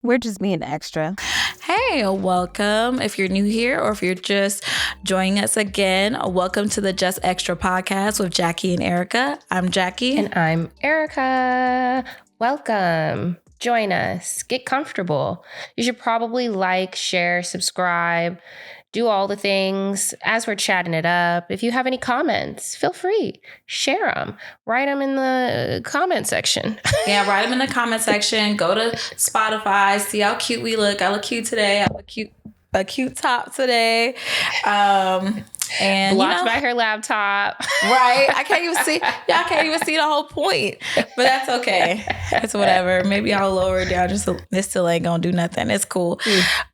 We're just being extra. Hey, welcome. If you're new here or if you're just joining us again, welcome to the Just Extra podcast with Jackie and Erica. I'm Jackie. And I'm Erica. Welcome. Join us. Get comfortable. You should probably like, share, subscribe, do all the things as we're chatting it up. If you have any comments, feel free. Share them. Write them in the comment section. Yeah, write them in the comment section. Go to Spotify. See how cute we look. I look cute today. I have a cute top today. And blocked by her laptop. Right. I can't even see. Y'all can't even see the whole point. But that's okay. It's whatever. Maybe I'll lower it down. It still ain't gonna do nothing. It's cool.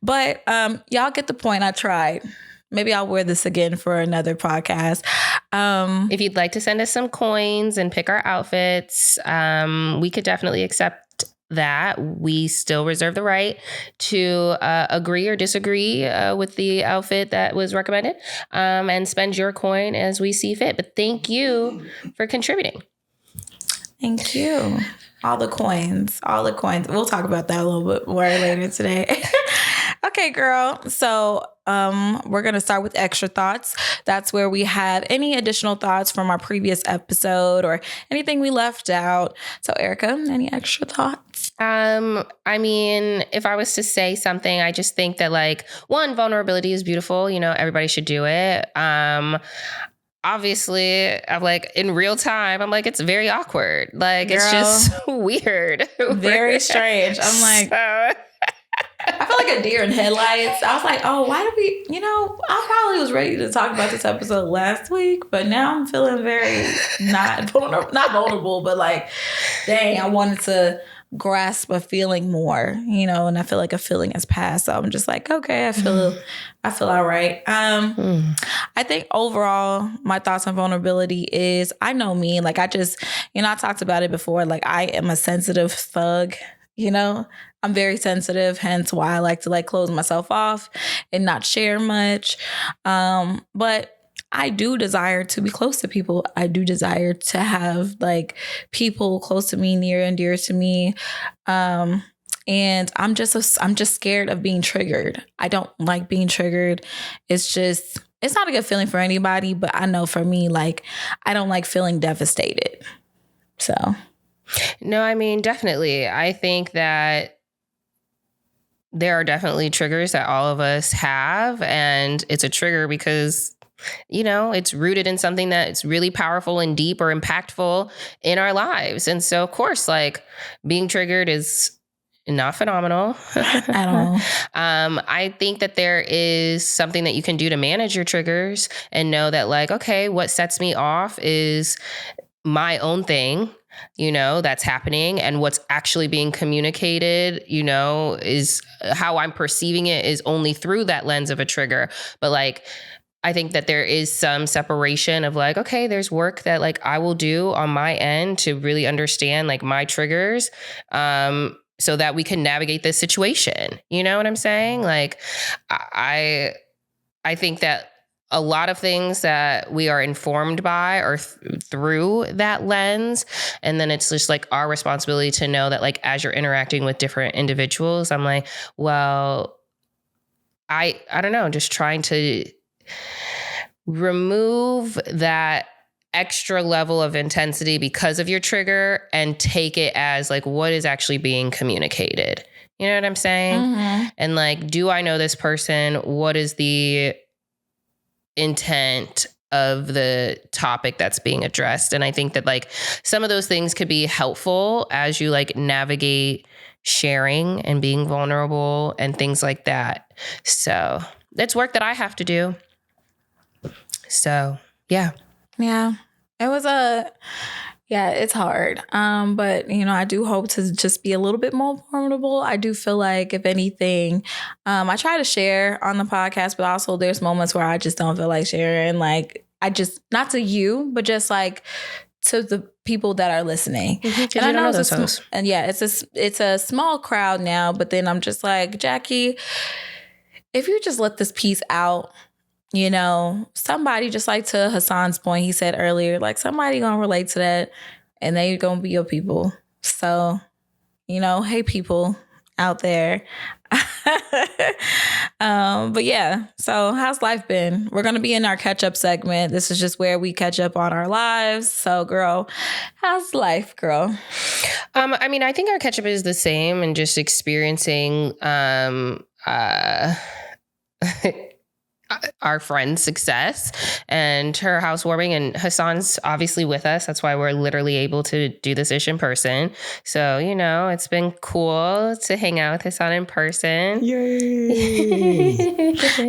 But y'all get the point. I tried. Maybe I'll wear this again for another podcast. If you'd like to send us some coins and pick our outfits, we could definitely accept that. We still reserve the right to agree or disagree with the outfit that was recommended, and spend your coin as we see fit. But thank you for contributing. Thank you. All the coins. We'll talk about that a little bit more later today. Okay, girl. So we're going to start with extra thoughts. That's where we have any additional thoughts from our previous episode or anything we left out. So Erica, any extra thoughts? I mean, if I was to say something, I just think that one, vulnerability is beautiful. You know, everybody should do it. Obviously, I'm in real time, I'm it's very awkward. It's just weird. Very strange. I'm I feel like a deer in headlights. I was like, oh, why did we, I probably was ready to talk about this episode last week, but now I'm feeling very not vulnerable, but dang, I wanted to grasp a feeling more, and I feel like a feeling has passed. So I'm just okay, I feel all right. I think overall, my thoughts on vulnerability is, I know me, I just, I talked about it before, I am a sensitive thug, I'm very sensitive, hence why I like to close myself off and not share much. But I do desire to be close to people. I do desire to have people close to me, near and dear to me. And I'm just scared of being triggered. I don't like being triggered. It's not a good feeling for anybody, but I know for me, I don't like feeling devastated. So. No, I mean, definitely. I think that there are definitely triggers that all of us have, and it's a trigger because, it's rooted in something that's really powerful and deep or impactful in our lives. And so, of course, being triggered is not phenomenal at all. I think that there is something that you can do to manage your triggers and know that okay, what sets me off is my own thing, that's happening, and what's actually being communicated, is how I'm perceiving it is only through that lens of a trigger. But I think that there is some separation of okay, there's work that I will do on my end to really understand my triggers, so that we can navigate this situation. You know what I'm saying? I think that a lot of things that we are informed by are through that lens. And then it's just our responsibility to know that as you're interacting with different individuals, I'm well, I don't know, just trying to remove that extra level of intensity because of your trigger and take it as what is actually being communicated. You know what I'm saying? Mm-hmm. And do I know this person? What is the intent of the topic that's being addressed? And I think that some of those things could be helpful as you navigate sharing and being vulnerable and things like that. So that's work that I have to do. So yeah. It was it's hard. But I do hope to just be a little bit more vulnerable. I do feel like, if anything, I try to share on the podcast, but also there's moments where I just don't feel like sharing. I just, not to you, but just to the people that are listening. Mm-hmm, and I know those it's a small crowd now, but then I'm just Jackie, if you just let this piece out, somebody, just to Hassan's point, he said earlier, somebody gonna relate to that and they gonna be your people. So, hey people, out there. But yeah, so how's life been? We're going to be in our catch-up segment. This is just where we catch up on our lives. So girl, how's life, girl? I mean, I think our catch-up is the same and just experiencing our friend's success and her housewarming, and Hassan's obviously with us. That's why we're literally able to do this ish in person. So, you know, it's been cool to hang out with Hassan in person. Yay!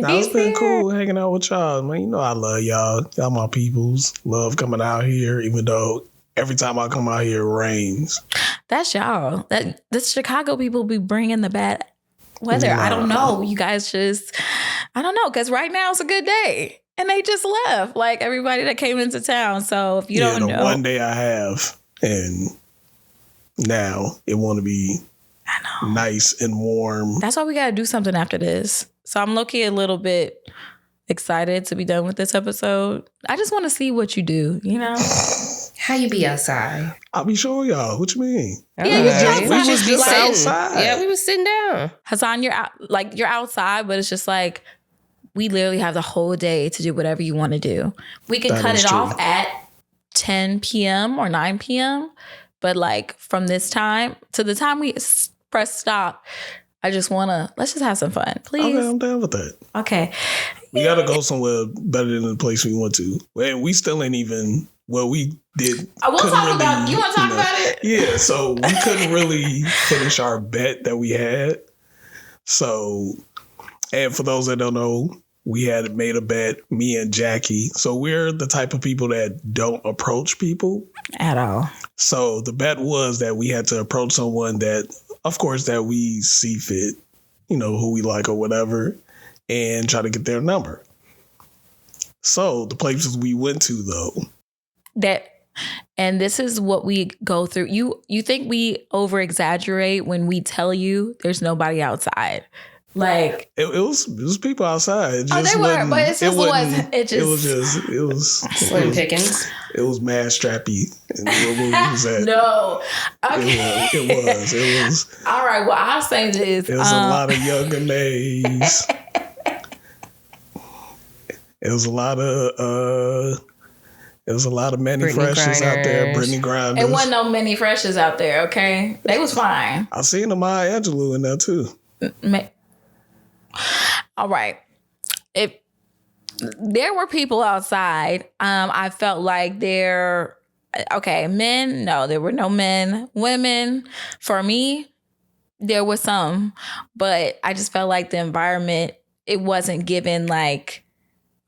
Now, it's been cool hanging out with y'all. Man, you know I love y'all. Y'all my peoples. Love coming out here, even though every time I come out here, it rains. That's y'all. The Chicago people be bringing the bad weather. Nah. I don't know. You guys just, I don't know. Because right now it's a good day. And they just left. Like everybody that came into town. So if you don't know. One day I have. And now it want to be nice and warm. That's why we got to do something after this. So I'm low-key a little bit excited to be done with this episode. I just want to see what you do, you know? How you be outside? I'll be showing y'all. What you mean? Yeah, We just be outside. Yeah, we was sitting down. Hassan, you're outside, but it's just like we literally have the whole day to do whatever you want to do. We can cut it off at 10 p.m. or 9 p.m. But like from this time to the time we press stop, I just want to, let's just have some fun, please. Okay, I'm down with that. Okay. We got to go somewhere better than the place we went to. And we still ain't even, well, we did. We'll talk about, you want to talk about it? Yeah, so we couldn't really finish our bet that we had. So, and for those that don't know, we had made a bet, me and Jackie. So we're the type of people that don't approach people. At all. So the bet was that we had to approach someone that, of course, that we see fit, you know, who we like or whatever, and try to get their number. So the places we went to, though. And this is what we go through. You think we over exaggerate when we tell you there's nobody outside. Like it was people outside. It just they were, but it was slim pickings. It was mad strappy. And was at. No, okay. It was. All right. Well, I'll say this. It was a lot of younger maids. It was a lot of many Brittany freshes out there. Grinders. Brittany Grinders. It wasn't no many freshes out there. Okay, they was fine. I seen a Maya Angelou in there too. All right. If there were people outside, I felt like men, no, there were no men. Women, for me, there was some, but I just felt like the environment, it wasn't given like,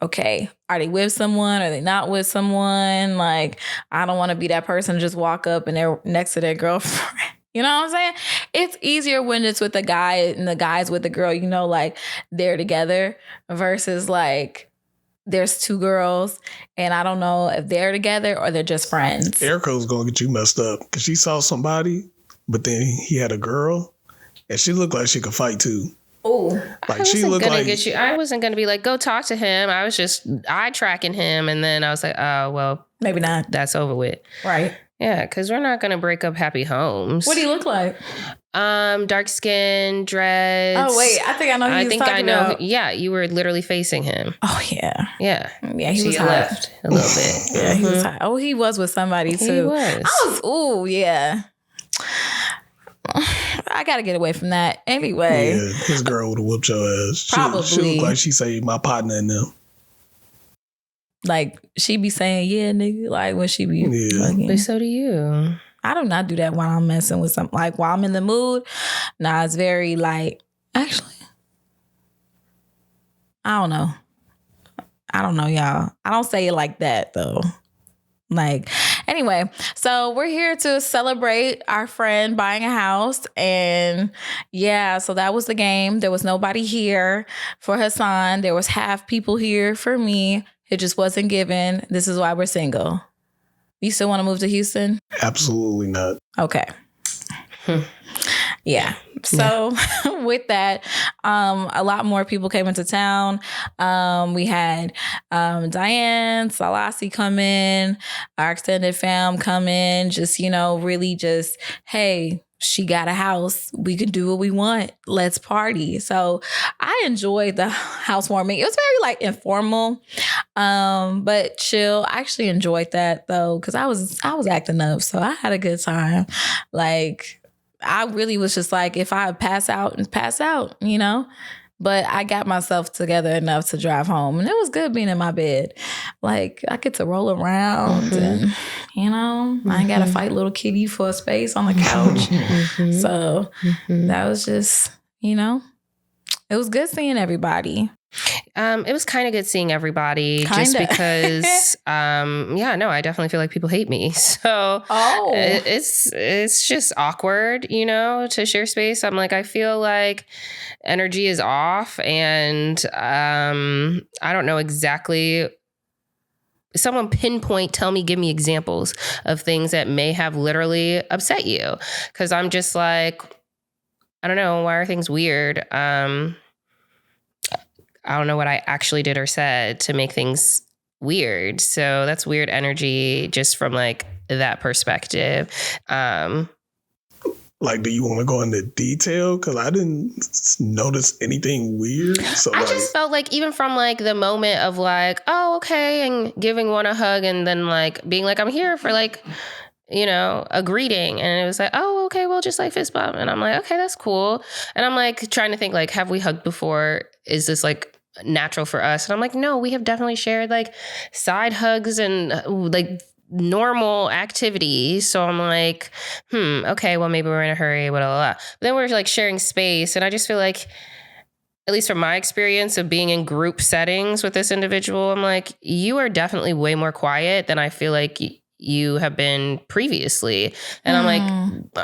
okay, are they with someone? Are they not with someone? Like, I don't want to be that person to just walk up and they're next to their girlfriend. You know what I'm saying? It's easier when it's with a guy and the guy's with the girl, you know, like they're together versus like there's two girls and I don't know if they're together or they're just friends. Erica was going to get you messed up because she saw somebody, but then he had a girl and she looked like she could fight too. Oh, like she looked like get you. I wasn't going to be like, go talk to him. I was just eye tracking him. And then I was like, oh, well, maybe not. That's over with. Right. Yeah, because we're not going to break up happy homes. What do you look like? Dark skin, dreads. Oh, wait. I think I know who you was talking about. Yeah, you were literally facing him. Oh, yeah. Yeah. Yeah, he was hot. Left a little bit. Yeah, he was hot. Oh, he was with somebody, too. He was. Oh, yeah. I got to get away from that. Anyway. Yeah, his girl would have whooped your ass. Probably. She looked like she saved my partner in them. Like, she be saying, yeah, nigga, like when she be fucking. But so do you. I do not do that while I'm messing with something. Like, while I'm in the mood, nah, it's very, like, actually, I don't know. Y'all. I don't say it like that, though. Like, anyway, so we're here to celebrate our friend buying a house. And yeah, so that was the game. There was nobody here for Hassan. There was half people here for me. It just wasn't given. This is why we're single. You still want to move to Houston? Absolutely not. Okay. Yeah. So with that, a lot more people came into town. We had Diane, Salasi come in, our extended fam come in, just, you know, really just, hey, she got a house. We can do what we want. Let's party. So I enjoyed the housewarming. It was very like informal, but chill. I actually enjoyed that though, because I was acting up. So I had a good time. Like I really was just like, if I pass out, you know? But I got myself together enough to drive home. And it was good being in my bed. Like, I get to roll around and, you know, I ain't got to fight little kitty for a space on the couch. So that was just, you know, it was good seeing everybody. It was kind of good seeing everybody just because, I definitely feel like people hate me. So it's just awkward, you know, to share space. I'm like, I feel like energy is off and I don't know exactly. Someone pinpoint, give me examples of things that may have literally upset you. Cause I'm just like, I don't know, why are things weird? I don't know what I actually did or said to make things weird. So that's weird energy just from like that perspective. Like, do you want to go into detail? Because I didn't notice anything weird. So I just felt like even from like the moment of like, oh, okay, and giving one a hug and then like being like, I'm here for like, you know, a greeting. And it was like, oh, okay, well, just like fist bump. And I'm like, okay, that's cool. And I'm like trying to think like, have we hugged before? Is this like natural for us? And I'm like, no, we have definitely shared like side hugs and like normal activities. So I'm like, okay, well, maybe we're in a hurry, blah, blah, blah. But then we're like sharing space. And I just feel like, at least from my experience of being in group settings with this individual, I'm like, you are definitely way more quiet than I feel like you have been previously. And I'm like,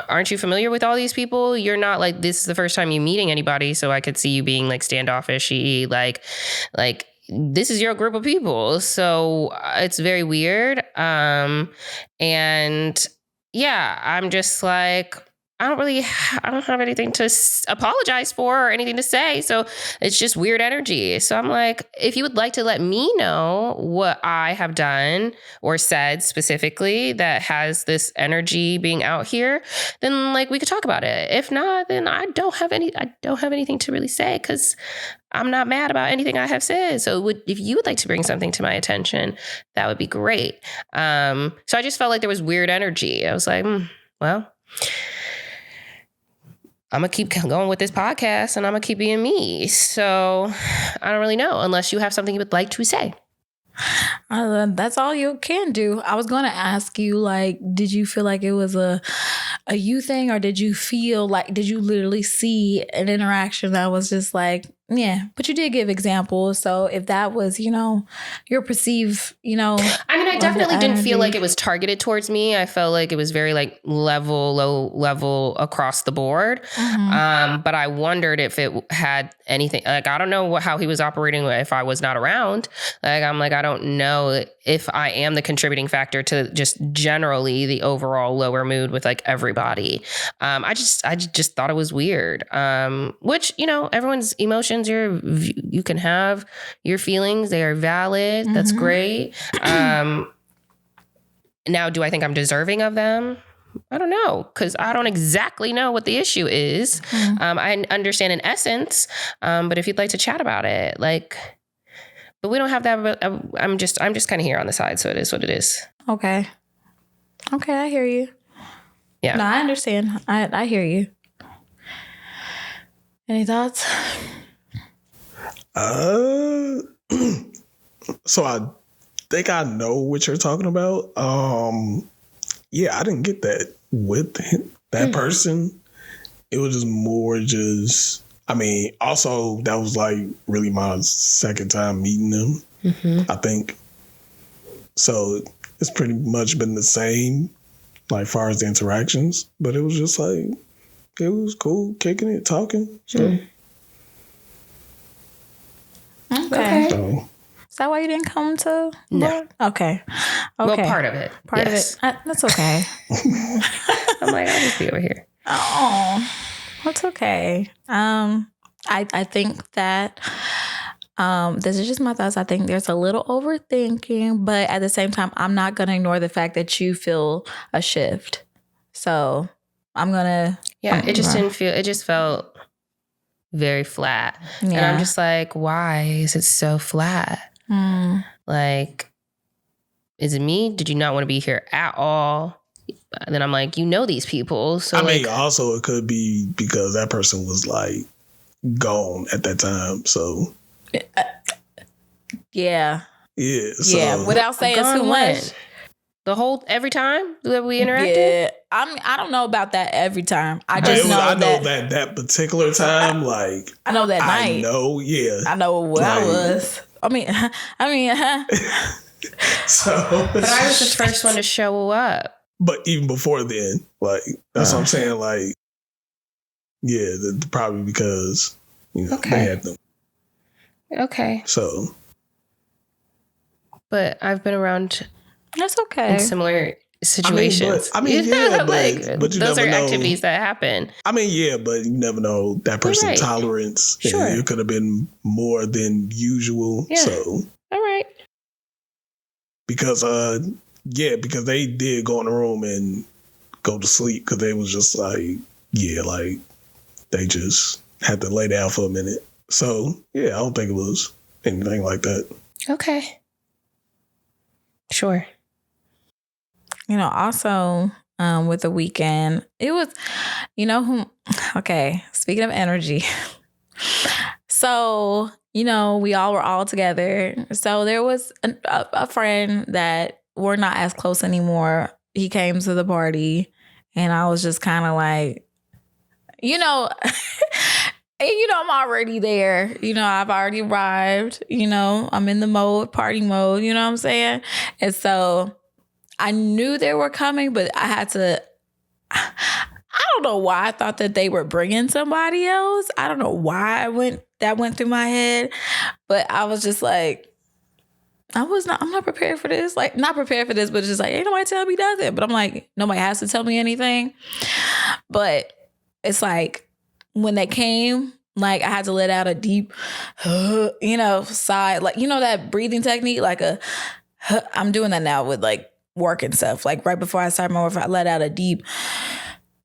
aren't you familiar with all these people? You're not like, this is the first time you're meeting anybody. So I could see you being like standoffishy, like this is your group of people. So it's very weird. And yeah, I'm just like, I don't have anything to apologize for or anything to say. So it's just weird energy. So I'm like, if you would like to let me know what I have done or said specifically that has this energy being out here, then like we could talk about it. If not, then I don't have anything to really say because I'm not mad about anything I have said. So if you would like to bring something to my attention, that would be great. So I just felt like there was weird energy. I was like, well, I'm going to keep going with this podcast and I'm going to keep being me. So I don't really know unless you have something you would like to say. That's all you can do. I was going to ask you, like, did you feel like it was a you thing, or did you literally see an interaction that was just like, yeah, but you did give examples. So if that was, you know, your perceived, you know. I mean, I definitely didn't feel like it was targeted towards me. I felt like it was very like low level across the board. But I wondered if it had anything, like, I don't know how he was operating if I was not around. Like, I'm like, I don't know if I am the contributing factor to just generally the overall lower mood with like everybody. I just thought it was weird. Which, you know, everyone's emotions, you can have your feelings. They are valid. That's great. Now, do I think I'm deserving of them? I don't know, because I don't exactly know what the issue is. I understand in essence, but if you'd like to chat about it, like, but we don't have that. I'm just kind of here on the side, so it is what it is. Okay, I hear you. Yeah, no, I understand. I hear you. Any thoughts? So I think I know what you're talking about. Yeah, I didn't get that with that person. It was just more I mean, also that was like really my second time meeting them, I think. So it's pretty much been the same, like far as the interactions, but it was just like, it was cool, kicking it, talking. So. Okay. So. Is that why you didn't come to? No. Okay. Well, part of it. Part of it. That's okay. I'm like, I'll just be over here. Oh, that's okay. I think that this is just my thoughts. I think there's a little overthinking, but at the same time, I'm not going to ignore the fact that you feel a shift. So I'm going to Yeah, it just didn't feel, it just felt very flat. Yeah. And I'm just like, why is it so flat? Like, is it me? Did you not want to be here at all? And then I'm like, you know these people. So I mean, also it could be because that person was like gone at that time. So yeah. Yeah. So, yeah. Without saying too much. Every time that we interacted? Yeah. I don't know about that every time. I just know I know that that particular time, like I know that night. I know, yeah. I know what I was. I mean, So, but I was the first one to show up. But even before then, like that's what I'm saying. Like, yeah, probably because they had them. Okay. So, but I've been around. That's okay. In similar situations. I mean, yeah, like, but you those never are know. Activities that happen. I mean, yeah, but you never know that person's tolerance. Sure. It could have been more than usual. Yeah. So, all right. Because because they did go in the room and go to sleep because they was just like, like they just had to lay down for a minute. So, yeah, I don't think it was anything like that. Okay. Sure. Also, with the weekend, it was, okay, speaking of energy. So, we all were all together. So there was a friend that we're not as close anymore. He came to the party and I was just kind of like, I'm already there. I've already arrived. I'm in the party mode. You know what I'm saying? And so I knew they were coming, but I had to, I don't know why I thought that they were bringing somebody else. I don't know why that went through my head, but I was just like, I'm not prepared for this. Like, not prepared for this, but it's just like, ain't nobody tell me nothing. But I'm like, nobody has to tell me anything. But it's like, when they came, like, I had to let out a deep, sigh. Like, that breathing technique? Like I'm doing that now with, like, work and stuff. Like, right before I start my work, I let out a deep,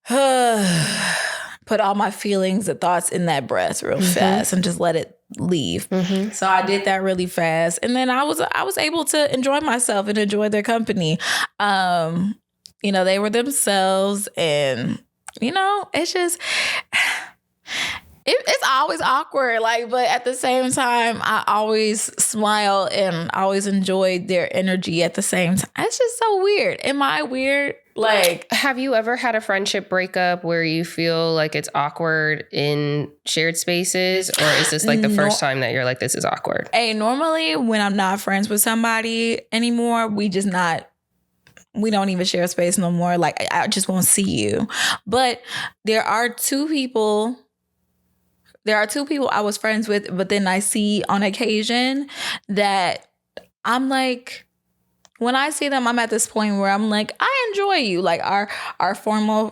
put all my feelings and thoughts in that breath real fast and just let it leave. So I did that really fast. And then I was able to enjoy myself and enjoy their company. They were themselves and, it's just... It's always awkward, but at the same time, I always smile and always enjoyed their energy at the same time. It's just so weird. Am I weird? Like, have you ever had a friendship breakup where you feel like it's awkward in shared spaces? Or is this like the first time that you're like, this is awkward? Hey, normally when I'm not friends with somebody anymore, we don't even share space no more. Like, I just won't see you. But there are two people I was friends with, but then I see on occasion that I'm like, when I see them, I'm at this point where I'm like, I enjoy you. Like our former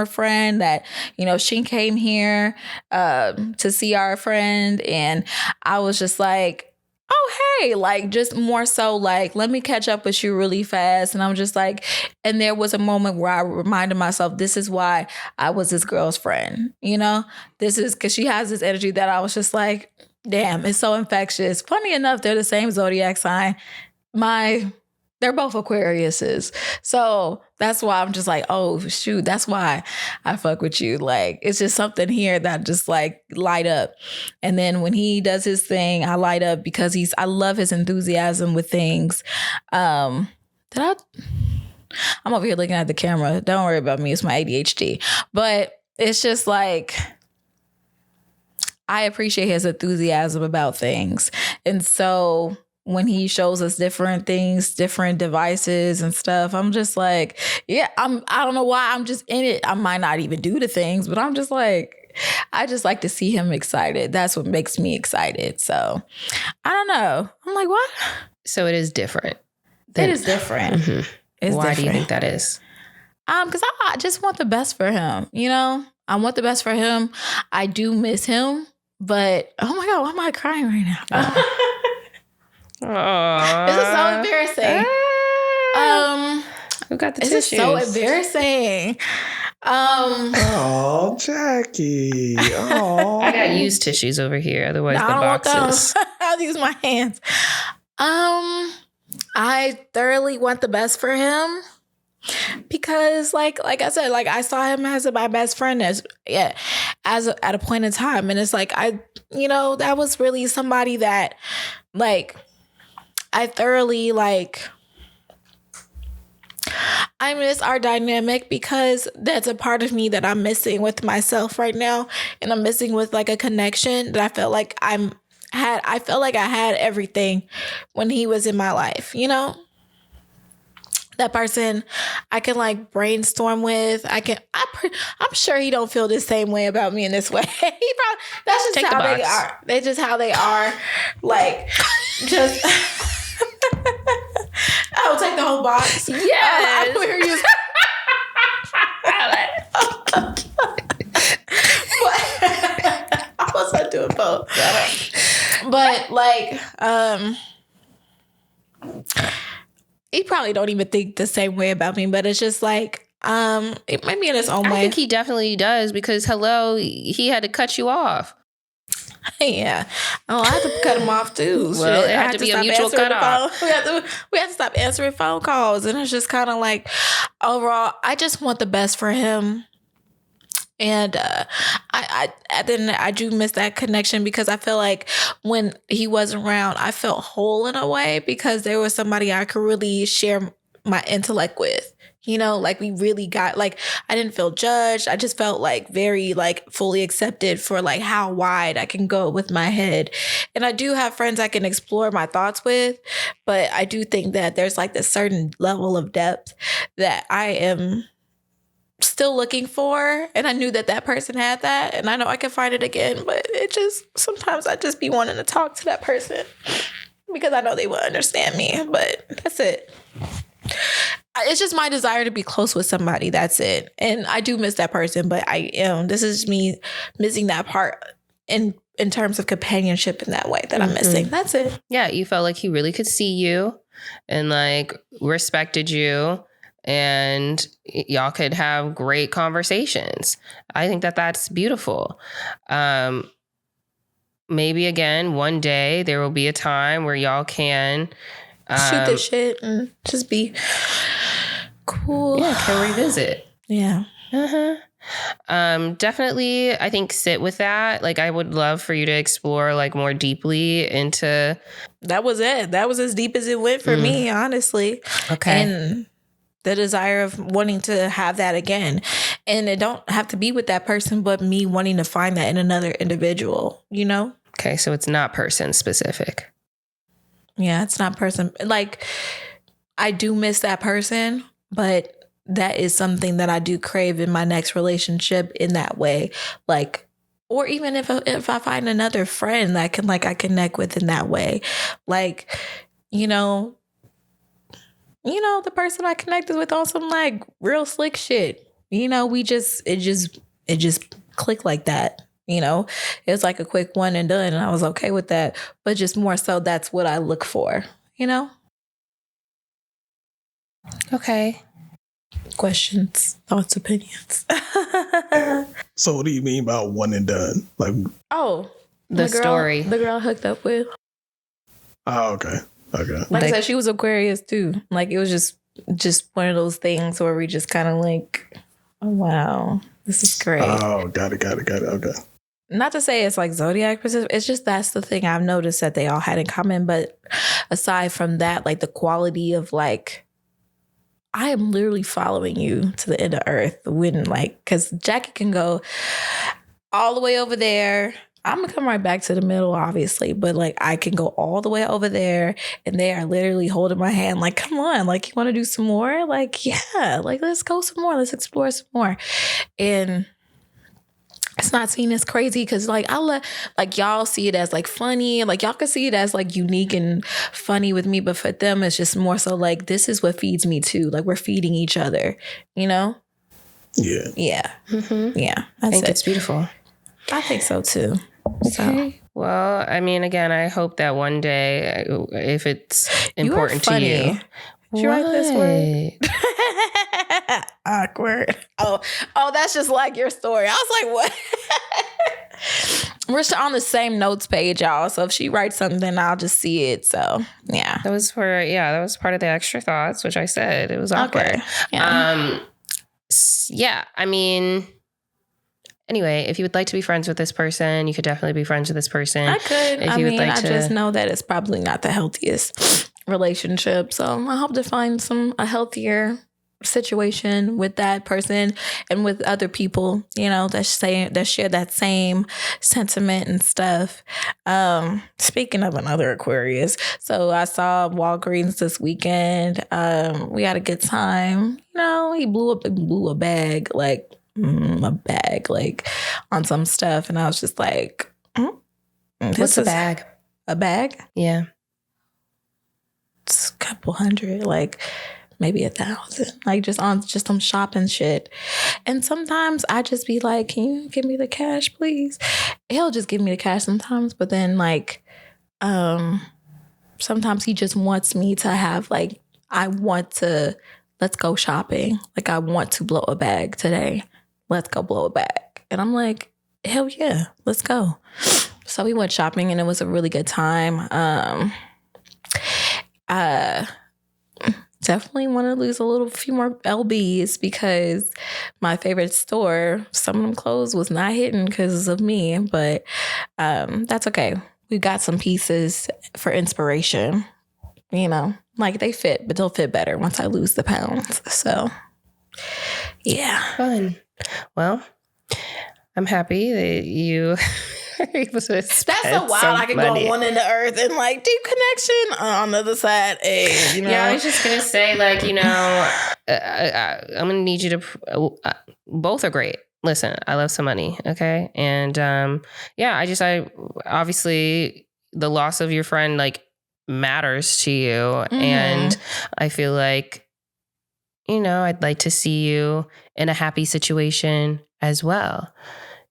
friend that, she came here to see our friend. And I was just like, oh, hey, like, just more so like, let me catch up with you really fast. And I'm just like, and there was a moment where I reminded myself, this is why I was this girl's friend. This is because she has this energy that I was just like, damn, it's so infectious. Funny enough, they're the same zodiac sign. They're both Aquariuses. So that's why I'm just like, oh, shoot, that's why I fuck with you. Like, it's just something here that just like light up. And then when he does his thing, I light up because I love his enthusiasm with things. I'm over here looking at the camera. Don't worry about me. It's my ADHD. But it's just like, I appreciate his enthusiasm about things. And so when he shows us different things, different devices and stuff, I'm just like, yeah, I don't know why I'm just in it. I might not even do the things, but I'm just like, I just like to see him excited. That's what makes me excited. So I don't know. I'm like, what? So it is different. It is different. It's Why different. do you think that is? Because I just want the best for him. I want the best for him. I do miss him, but oh my God, why am I crying right now? Aww. This is so embarrassing. Who got the this tissues? is so embarrassing. Oh, Jackie. Oh. I got used tissues over here. Otherwise, No, the I don't want boxes. those. I'll use my hands. I thoroughly want the best for him because, like I said, like I saw him as my best friend at a point in time, and it's like that was really somebody that, like, I thoroughly like. I miss our dynamic because that's a part of me that I'm missing with myself right now, and I'm missing with like a connection that I felt like I felt like I had everything when he was in my life, that person I can like brainstorm with. I'm sure he don't feel the same way about me in this way. That's just Take how the they box. are. That's just how they are. Like, just I'll take the whole box. Yes. I don't hear you. I was not doing both. But like, he probably don't even think the same way about me, but it's just like, it might be in his own way. I think he definitely does because he had to cut you off. Yeah. Oh, I had to cut him off too. Well, Shit. it I had to be a stop mutual answering the cutoff. phone. We had to stop answering phone calls, and it's just kind of like, overall, I just want the best for him. And I do miss that connection because I feel like when he wasn't around, I felt whole in a way because there was somebody I could really share my intellect with. Like we really got, like, I didn't feel judged. I just felt like very like fully accepted for like how wide I can go with my head. And I do have friends I can explore my thoughts with, but I do think that there's like this certain level of depth that I am still looking for. And I knew that person had that, and I know I can find it again, but sometimes I just be wanting to talk to that person because I know they will understand me, but that's it. It's just my desire to be close with somebody. That's it. And I do miss that person, but this is me missing that part in terms of companionship in that way that I'm missing. That's it. Yeah, you felt like he really could see you and like respected you, and y'all could have great conversations. I think that that's beautiful. Maybe again, one day there will be a time where y'all can shoot this shit and just be cool. Yeah, can revisit. Yeah. Definitely, I think sit with that. Like, I would love for you to explore like more deeply into. That was it. That was as deep as it went for me, honestly. Okay. And the desire of wanting to have that again. And it don't have to be with that person, but me wanting to find that in another individual, Okay, so it's not person specific. Yeah, it's not person. Like, I do miss that person, but that is something that I do crave in my next relationship in that way. Like, or even if I find another friend that I connect with in that way. Like, the person I connected with on some like real slick shit. It just clicked like that. It was like a quick one and done, and I was okay with that. But just more so, that's what I look for, Okay. Questions, thoughts, opinions. So what do you mean by one and done? Like, the story. The girl I hooked up with. oh, okay. Like I said, she was Aquarius too. Like, it was just one of those things where we just kind of like, oh, wow, this is great. Oh, got it. Okay. Not to say it's like zodiac specific. It's just that's the thing I've noticed that they all had in common. But aside from that, like the quality of like, I am literally following you to the end of earth. Because Jackie can go all the way over there. I'm gonna come right back to the middle, obviously, but like I can go all the way over there, and they are literally holding my hand, like, come on, like, you want to do some more? Like, yeah, like, let's go some more, let's explore some more. And it's not seen as crazy because like y'all see it as like funny, like y'all can see it as like unique and funny with me, but for them it's just more so like this is what feeds me too. Like we're feeding each other, Yeah. Yeah. Mm-hmm. Yeah. I think it's beautiful. I think so too. Okay. So. Well, I mean, again, I hope that one day, if it's important to you. Did you write this word? Awkward. Oh, that's just like your story. I was like, what? We're on the same notes page, y'all. So if she writes something, I'll just see it. So yeah. That was part of the extra thoughts, which I said it was awkward. Okay. Yeah. Yeah. I mean, anyway, if you would like to be friends with this person, you could definitely be friends with this person. I could. I just know that it's probably not the healthiest relationship. So I hope to find a healthier situation with that person and with other people, that share that same sentiment and stuff. Speaking of another Aquarius, so I saw Walgreens this weekend. We had a good time. He blew a bag, like on some stuff, and I was just like, what's a bag? A bag? Yeah, it's a couple hundred, like maybe 1,000, like just on some shopping shit. And sometimes I just be like, can you give me the cash, please? He'll just give me the cash sometimes, but then like sometimes he just wants me to have like, let's go shopping. Like I want to blow a bag today. Let's go blow a bag. And I'm like, hell yeah, let's go. So we went shopping and it was a really good time. Definitely want to lose a few more LBs because my favorite store, some of them clothes was not hitting because of me, but that's okay. We got some pieces for inspiration, like they fit, but they'll fit better once I lose the pounds. So yeah. Fun. Well, I'm happy that you are able to That's so wild. I can go one in the earth and like deep connection on the other side. Hey, Yeah, I was just going to say, like, I'm going to need you to, both are great. Listen, I love some money. Okay. And I obviously the loss of your friend, like, matters to you. Mm-hmm. And I feel like, I'd like to see you in a happy situation as well.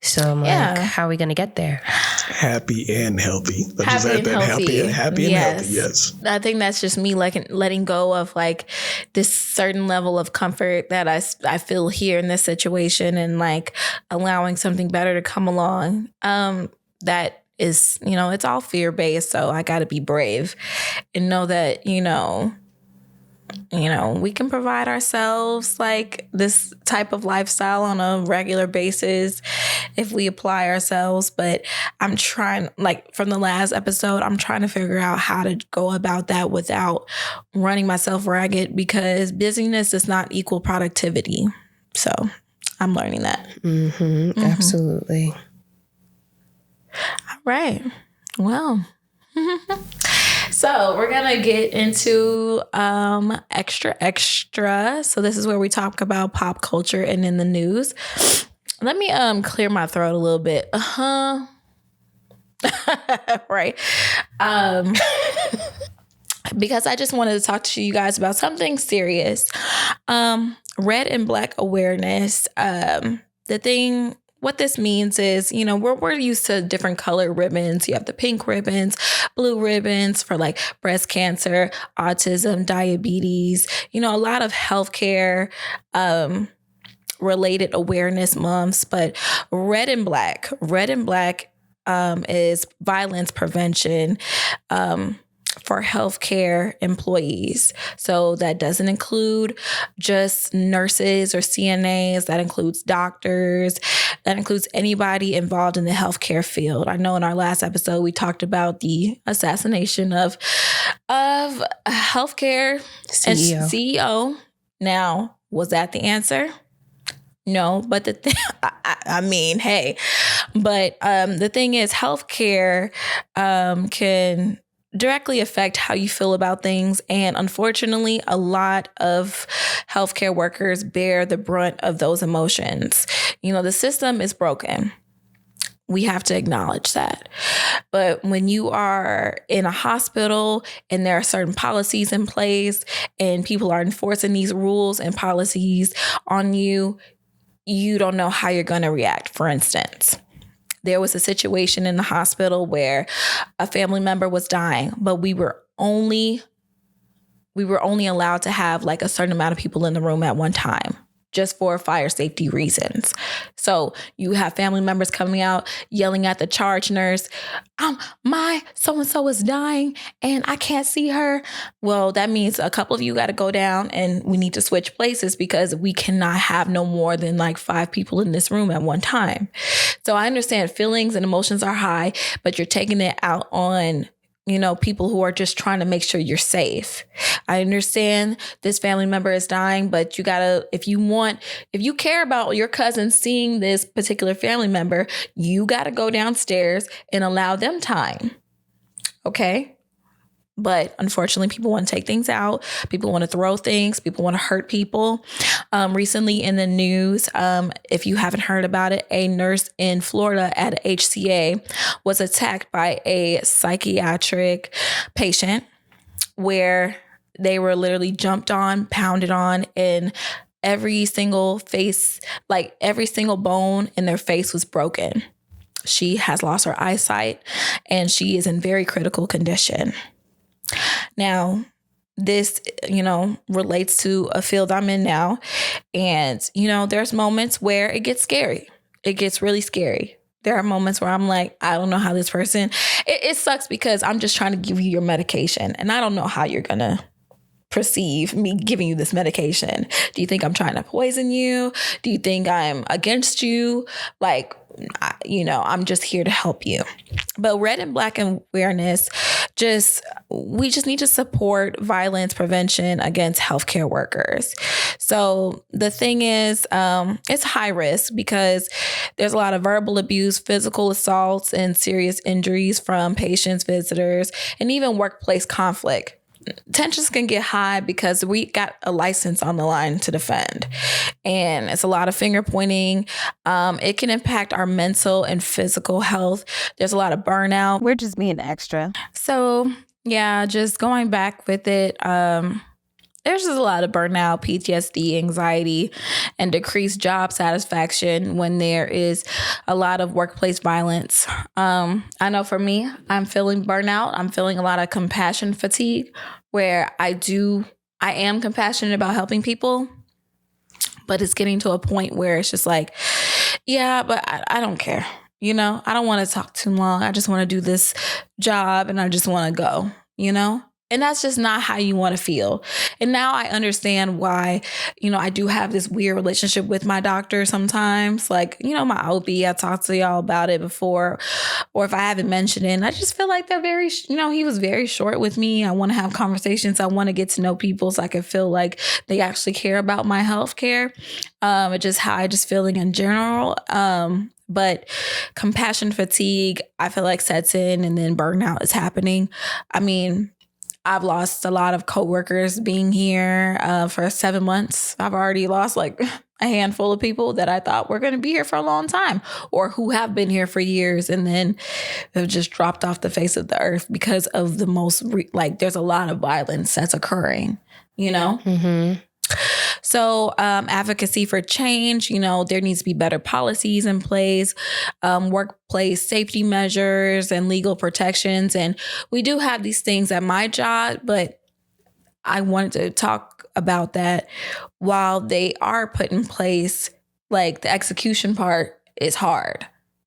So I'm like, how are we going to get there? Happy and healthy. Happy and healthy, yes. I think that's just me letting go of like this certain level of comfort that I feel here in this situation and like allowing something better to come along. That is, it's all fear-based. So I got to be brave and know that, we can provide ourselves like this type of lifestyle on a regular basis if we apply ourselves. But I'm trying, like from the last episode, I'm trying to figure out how to go about that without running myself ragged because busyness does not equal productivity. So I'm learning that. Mm-hmm, absolutely. All right. Well. So we're going to get into extra. So this is where we talk about pop culture and in the news. Let me clear my throat a little bit. Right. Because I just wanted to talk to you guys about something serious. Red and Black awareness. What this means is, we're used to different color ribbons. You have the pink ribbons, blue ribbons for like breast cancer, autism, diabetes, a lot of healthcare related awareness months. But Red and Black is violence prevention for healthcare employees. So that doesn't include just nurses or CNAs. That includes doctors. That includes anybody involved in the healthcare field. I know in our last episode, we talked about the assassination of a healthcare CEO. Now, was that the answer? No, but the thing, the thing is healthcare can directly affect how you feel about things. And unfortunately, a lot of healthcare workers bear the brunt of those emotions. The system is broken. We have to acknowledge that. But when you are in a hospital and there are certain policies in place and people are enforcing these rules and policies on you, you don't know how you're going to react. For instance, there was a situation in the hospital where a family member was dying, but we were only allowed to have like a certain amount of people in the room at one time just for fire safety reasons. So you have family members coming out yelling at the charge nurse, my so-and-so is dying and I can't see her. Well, that means a couple of you got to go down and we need to switch places because we cannot have no more than like 5 people in this room at one time. So I understand feelings and emotions are high, but you're taking it out on people who are just trying to make sure you're safe. I understand this family member is dying, but you gotta, if you care about your cousin seeing this particular family member, you gotta go downstairs and allow them time. Okay? But unfortunately, people want to take things out. People want to throw things. People want to hurt people. Recently in the news, if you haven't heard about it, a nurse in Florida at HCA was attacked by a psychiatric patient where they were literally jumped on, pounded on, and every single bone in their face was broken. She has lost her eyesight and she is in very critical condition. Now, this, relates to a field I'm in now. And, there's moments where it gets scary. It gets really scary. There are moments where I'm like, I don't know how this person, it sucks because I'm just trying to give you your medication and I don't know how you're going to perceive me giving you this medication. Do you think I'm trying to poison you? Do you think I'm against you? I'm just here to help you. But Red and Black awareness, we just need to support violence prevention against healthcare workers. So the thing is, it's high risk because there's a lot of verbal abuse, physical assaults, and serious injuries from patients, visitors, and even workplace conflict. Tensions can get high because we got a license on the line to defend. And it's a lot of finger pointing. It can impact our mental and physical health. There's a lot of burnout. We're just being extra. So, yeah, just going back with it. There's just a lot of burnout, PTSD, anxiety, and decreased job satisfaction when there is a lot of workplace violence. I know for me, I'm feeling burnout. I'm feeling a lot of compassion fatigue where I am compassionate about helping people, but it's getting to a point where it's just like, yeah, but I don't care. I don't want to talk too long. I just want to do this job and I just want to go, And that's just not how you want to feel. And now I understand why, I do have this weird relationship with my doctor sometimes. Like, my OB, I talked to y'all about it before. Or if I haven't mentioned it, I just feel like they're very, he was very short with me. I want to have conversations. I want to get to know people so I can feel like they actually care about my health care. Just how I just feeling in general. But compassion fatigue, I feel like sets in and then burnout is happening. I mean, I've lost a lot of coworkers being here for 7 months. I've already lost like a handful of people that I thought were going to be here for a long time or who have been here for years and then have just dropped off the face of the earth because of the there's a lot of violence that's occurring, Mm-hmm. So advocacy for change, there needs to be better policies in place, workplace safety measures and legal protections. And we do have these things at my job, but I wanted to talk about that while they are put in place, like the execution part is hard.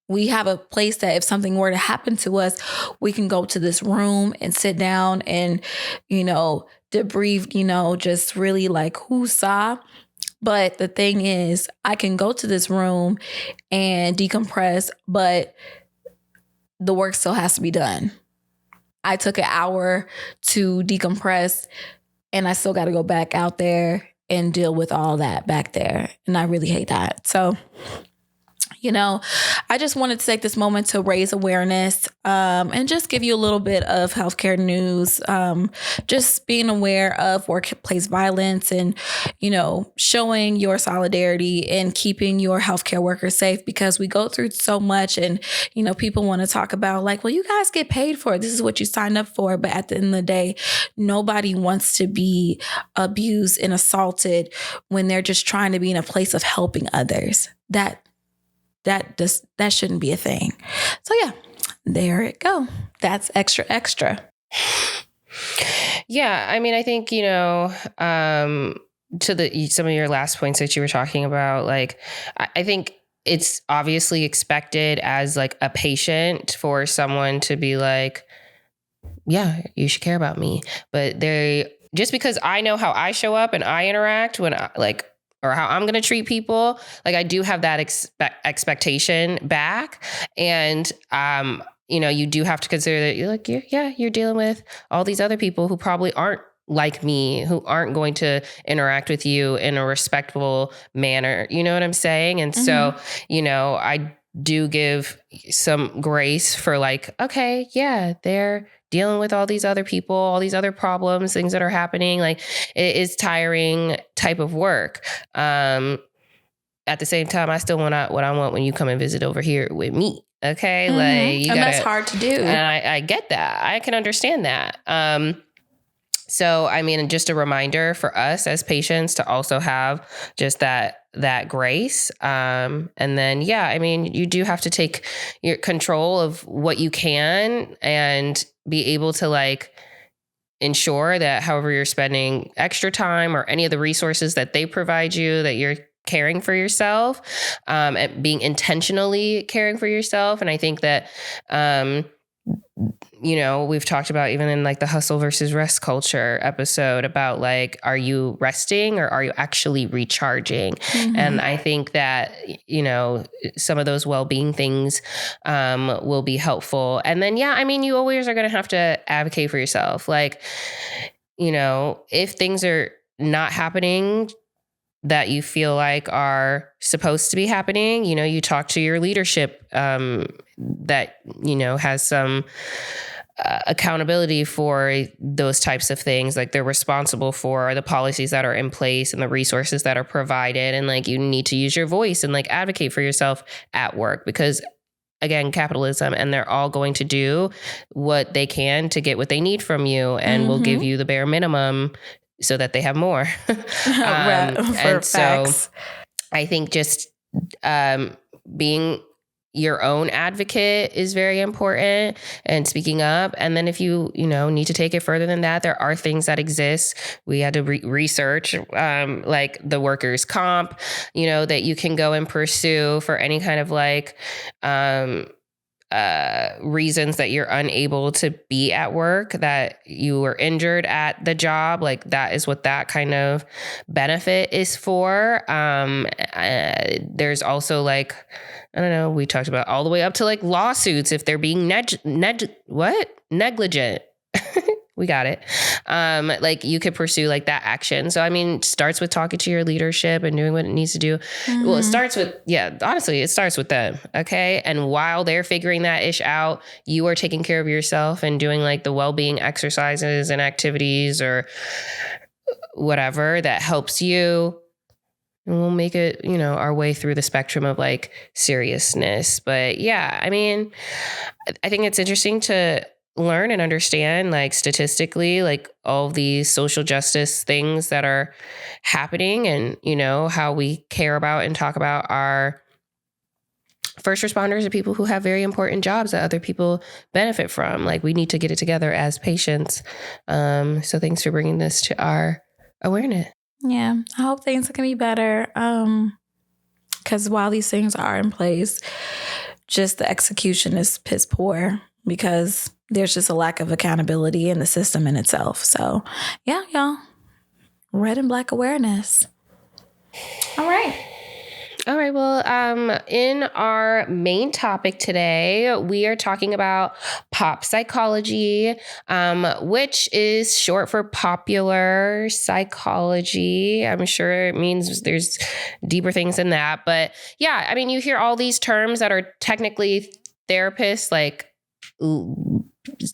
We have a place that if something were to happen to us, we can go to this room and sit down and, debrief, just really like who saw. But the thing is, I can go to this room and decompress, but the work still has to be done. I took an hour to decompress and I still got to go back out there and deal with all that back there. And I really hate that. So, I just wanted to take this moment to raise awareness and just give you a little bit of healthcare news, just being aware of workplace violence and, showing your solidarity and keeping your healthcare workers safe because we go through so much and, people want to talk about like, well, you guys get paid for it. This is what you signed up for. But at the end of the day, nobody wants to be abused and assaulted when they're just trying to be in a place of helping others. That shouldn't be a thing. So yeah, there it go. That's extra. Yeah. I mean, I think, to some of your last points that you were talking about, like, I think it's obviously expected as like a patient for someone to be like, yeah, you should care about me. But just because I know how I show up and I interact when I like, or how I'm going to treat people, like I do have that expectation back. And, you do have to consider that you're dealing with all these other people who probably aren't like me, who aren't going to interact with you in a respectful manner. You know what I'm saying? And so, I do give some grace for like, okay, yeah, they're dealing with all these other people, all these other problems, things that are happening. Like it is tiring type of work. At the same time, I still want what I want when you come and visit over here with me. Okay. Like that's hard to do. And I get that. I can understand that. So, I mean, just a reminder for us as patients to also have just that grace. And then, you do have to take your control of what you can and be able to like ensure that however you're spending extra time or any of the resources that they provide you, that you're caring for yourself, and being intentionally caring for yourself. And I think that, we've talked about even in like the hustle versus rest culture episode about like, are you resting or are you actually recharging? And I think that, some of those well-being things will be helpful. And then, you always are going to have to advocate for yourself. Like, if things are not happening that you feel like are supposed to be happening, you talk to your leadership that, has some accountability for those types of things. Like they're responsible for the policies that are in place and the resources that are provided. And like, you need to use your voice and like advocate for yourself at work because again, capitalism, and they're all going to do what they can to get what they need from you and will give you the bare minimum so that they have more. And so I think just being your own advocate is very important and speaking up. And then if you need to take it further than that, there are things that exist. We had to research like the workers' comp, that you can go and pursue for any kind of like reasons that you're unable to be at work, that you were injured at the job. Like that is what that kind of benefit is for. There's also like, I don't know, we talked about all the way up to like lawsuits if they're being negligent. We got it. Like you could pursue like that action. So, I mean, it starts with talking to your leadership and doing what it needs to do. Well, it starts with, honestly, it starts with them. Okay. And while they're figuring that ish out, you are taking care of yourself and doing like the well-being exercises and activities or whatever that helps you. And we'll make it, our way through the spectrum of like seriousness. But yeah, I mean, I think it's interesting to learn and understand like statistically, like all these social justice things that are happening and, how we care about and talk about our first responders and people who have very important jobs that other people benefit from. Like we need to get it together as patients. So thanks for bringing this to our awareness. Yeah, I hope things can be better. Because while these things are in place, just the execution is piss poor because there's just a lack of accountability in the system in itself. So, yeah, y'all. Red and Black awareness. All right. Well, in our main topic today, we are talking about pop psychology, which is short for popular psychology. I'm sure it means there's deeper things than that. But yeah, I mean, you hear all these terms that are technically therapists, like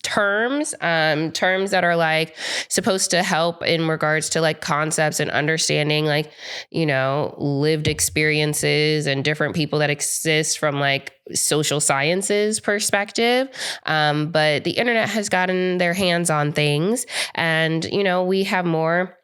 terms that are like supposed to help in regards to like concepts and understanding like, lived experiences and different people that exist from like social sciences perspective. But the internet has gotten their hands on things and, we have more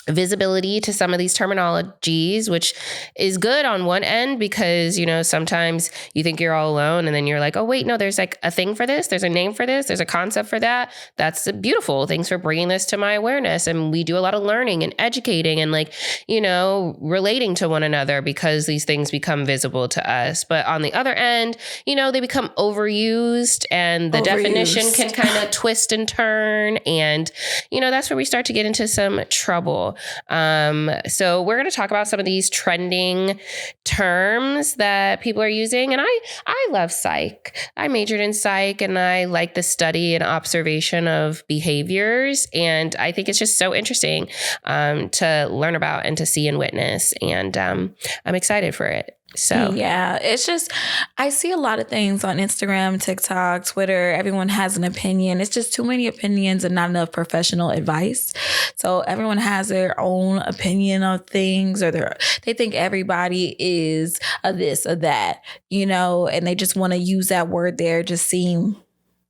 visibility to some of these terminologies, which is good on one end because, you know, sometimes you think you're all alone and then you're like, oh, wait, no, there's like a thing for this. There's a name for this. There's a concept for that. That's beautiful. Thanks for bringing this to my awareness. And we do a lot of learning and educating and like, you know, relating to one another because these things become visible to us. But on the other end, you know, they become overused and the definition can kind of twist and turn. And, you know, that's where we start to get into some trouble. So we're going to talk about some of these trending terms that people are using. And I love psych. I majored in psych and I like the study and observation of behaviors. And I think it's just so interesting to learn about and to see and witness. And I'm excited for it. So yeah, it's just, I see a lot of things on Instagram, TikTok, Twitter. Everyone has an opinion. It's just too many opinions and not enough professional advice. So everyone has their own opinion of things, or they think everybody is a this or that, you know, and they just want to use that word there, just seem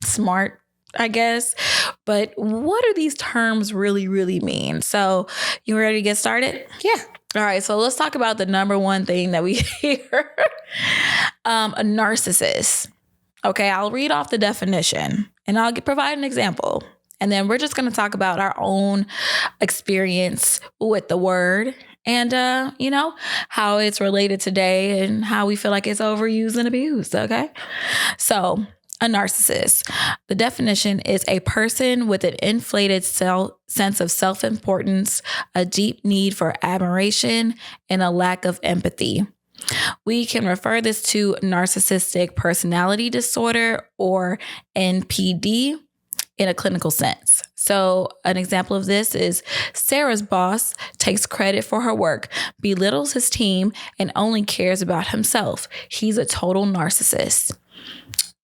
smart, I guess. But what do these terms really, really mean? So you ready to get started? Yeah. All right, so let's talk about the number one thing that we hear. A narcissist. Okay, I'll read off the definition and I'll provide an example. And then we're just going to talk about our own experience with the word and, you know, how it's related today and how we feel like it's overused and abused, okay? So, a narcissist. The definition is a person with an inflated sense of self-importance, a deep need for admiration, and a lack of empathy. We can refer this to narcissistic personality disorder or NPD in a clinical sense. So an example of this is Sarah's boss takes credit for her work, belittles his team, and only cares about himself. He's a total narcissist.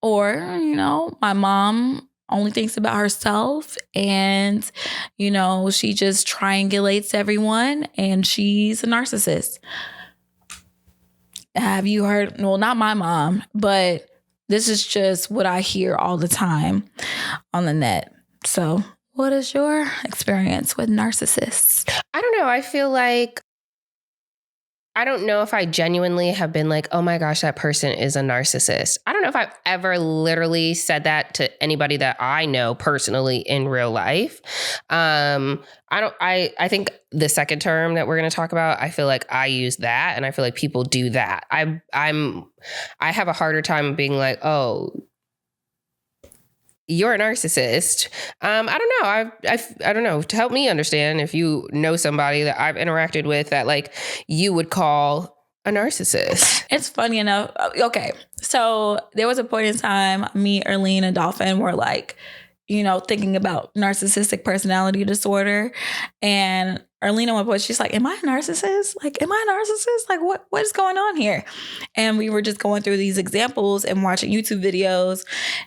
Or, you know, my mom only thinks about herself and, you know, she just triangulates everyone and she's a narcissist. Have you heard? Well, not my mom, but this is just what I hear all the time on the net. So what is your experience with narcissists? I don't know. I feel like I don't know if I genuinely have been like, oh my gosh, that person is a narcissist. I don't know if I've ever literally said that to anybody that I know personally in real life. I think the second term that we're going to talk about, I feel like I use that and I feel like people do that. I have a harder time being like, oh, you're a narcissist. I don't know. I don't know. To help me understand, if you know somebody that I've interacted with that like you would call a narcissist. It's funny enough. Okay. So there was a point in time, me, Erline, and Dolphin were like, you know, thinking about narcissistic personality disorder. And Erline at one point, she's like, am I a narcissist? Like, am I a narcissist? Like, what is going on here? And we were just going through these examples and watching YouTube videos.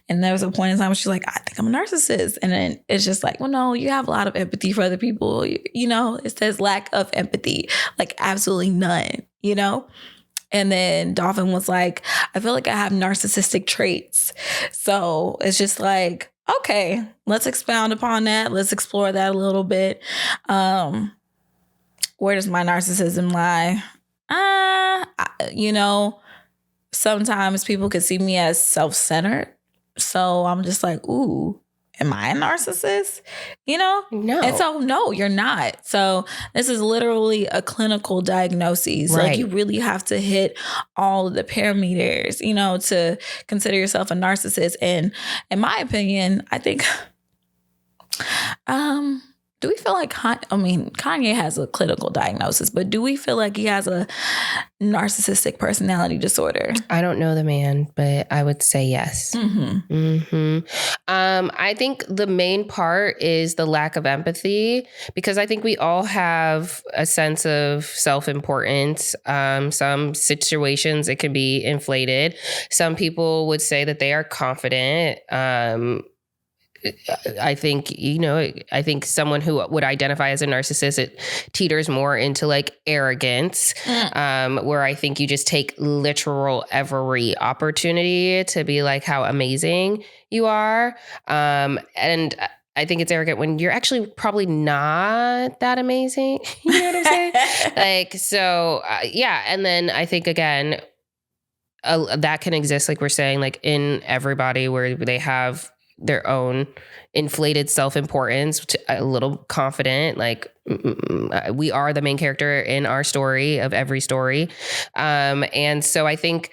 And there was a point in time where she's like, I think I'm a narcissist. And then it's just like, well, no, you have a lot of empathy for other people. You know, it says lack of empathy, like absolutely none, you know? And then Dolphin was like, I feel like I have narcissistic traits. So it's just like, okay, let's expound upon that. Let's explore that a little bit. Where does my narcissism lie? You know, sometimes people could see me as self-centered. So I'm just like, ooh, am I a narcissist? You know? No. And so, no, you're not. So this is literally a clinical diagnosis. Right. Like you really have to hit all of the parameters, you know, to consider yourself a narcissist. And in my opinion, I think, do we feel like, Kanye has a clinical diagnosis, but do we feel like he has a narcissistic personality disorder? I don't know the man, but I would say yes. Mm-hmm. Mm-hmm. I think the main part is the lack of empathy, because I think we all have a sense of self-importance. Some situations it can be inflated. Some people would say that they are confident. I think, you know, I think someone who would identify as a narcissist, it teeters more into like arrogance, where I think you just take literal every opportunity to be like how amazing you are. And I think it's arrogant when you're actually probably not that amazing. You know what I'm saying? Like, so yeah. And then I think again, that can exist, like we're saying, like in everybody where they have their own inflated self-importance, a little confident, like we are the main character in our story of every story. And so I think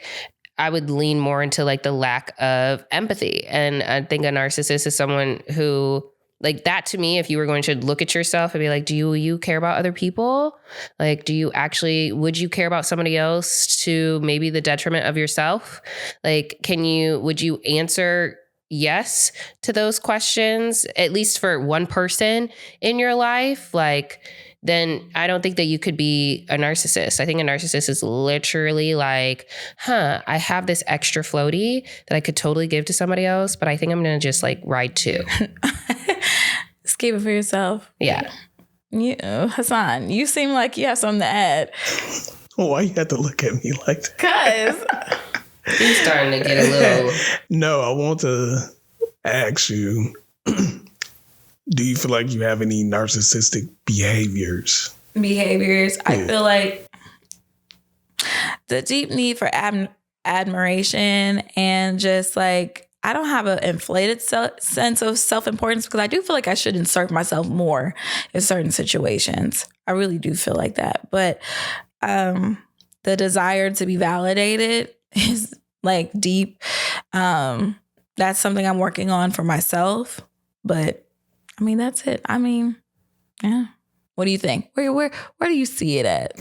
I would lean more into like the lack of empathy. And I think a narcissist is someone who, like, that to me, if you were going to look at yourself and be like, do you care about other people? Like, would you care about somebody else to maybe the detriment of yourself? Like, would you answer yes to those questions, at least for one person in your life? Like, then I don't think that you could be a narcissist. I think a narcissist is literally like, I have this extra floaty that I could totally give to somebody else, but I think I'm going to just like ride two. Just keep it for yourself. Yeah. Hassan, you seem like you have something to add. Why you have to look at me like that? Because he's starting to get a little... No, I want to ask you, do you feel like you have any narcissistic behaviors? I feel like the deep need for admiration and just like, I don't have an inflated sense of self-importance because I do feel like I should insert myself more in certain situations. I really do feel like that. But the desire to be validated is like deep. That's something I'm working on for myself. But I mean, that's it. I mean, yeah. What do you think? Where do you see it at?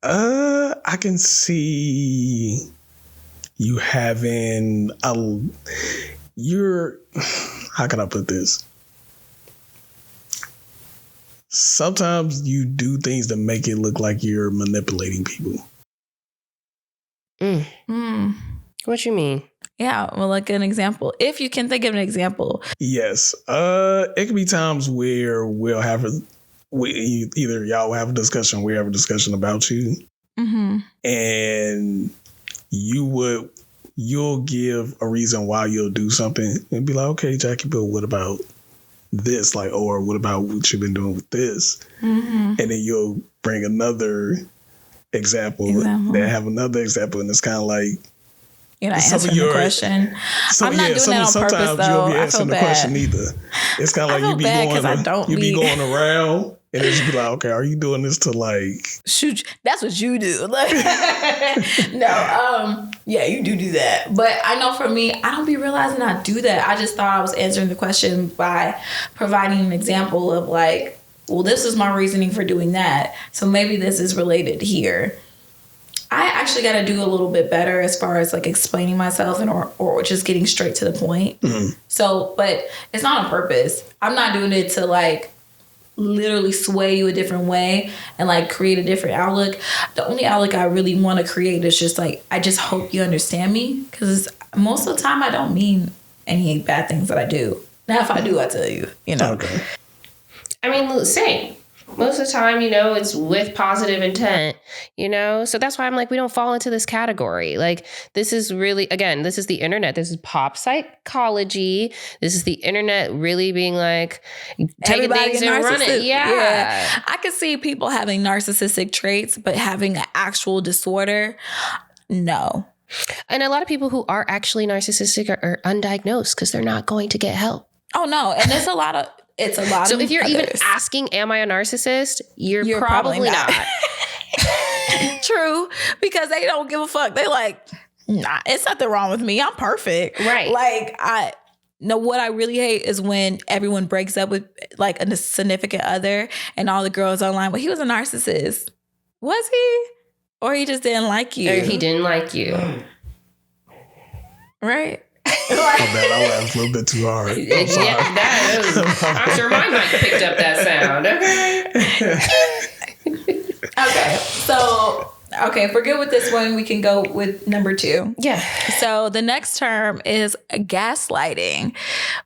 I can see you having how can I put this? Sometimes you do things to make it look like you're manipulating people. What you mean? Yeah, well, like an example. If you can think of an example. Yes. It could be times where either y'all will have a discussion, we have a discussion about you. Mm-hmm. And you'll give a reason why you'll do something and be like, okay, Jackie, but what about this? Like, or what about what you've been doing with this? Mm-hmm. And then you'll bring another example. Then have another example. And it's kind of like, you're not answering the question. I'm not doing that on purpose, though. You'll be answering the question either. It's kind of like you be going around and then you be like, okay, are you doing this to like shoot? That's what you do. Like, no, yeah, you do that. But I know for me, I don't be realizing I do that. I just thought I was answering the question by providing an example of like, well, this is my reasoning for doing that. So maybe this is related here. I actually got to do a little bit better as far as like explaining myself and or just getting straight to the point. Mm-hmm. So, but it's not on purpose. I'm not doing it to like literally sway you a different way and like create a different outlook. The only outlook I really want to create is just like, I just hope you understand me, because most of the time I don't mean any bad things that I do. Now, if I do, I tell you, Okay. I mean, same. Most of the time, it's with positive intent, So that's why I'm like, we don't fall into this category. Like, this is really, again, this is the internet. This is pop psychology. This is the internet really being like, taking things and running. Yeah. I could see people having narcissistic traits, but having an actual disorder, no. And a lot of people who are actually narcissistic are undiagnosed because they're not going to get help. Oh, no. And there's a lot of... So if you're even asking, am I a narcissist? You're probably not. True. Because they don't give a fuck. They like, nah, it's nothing wrong with me. I'm perfect. Right. Like, what I really hate is when everyone breaks up with like a significant other and all the girls online, well, he was a narcissist. Was he? Or he just didn't like you. Or he didn't like you. Right. I bet I laughed a little bit too hard. I'm sure my mic picked up that sound. Okay. Okay. So Okay, if we're good with this one, we can go with number 2. Yeah. So the next term is gaslighting.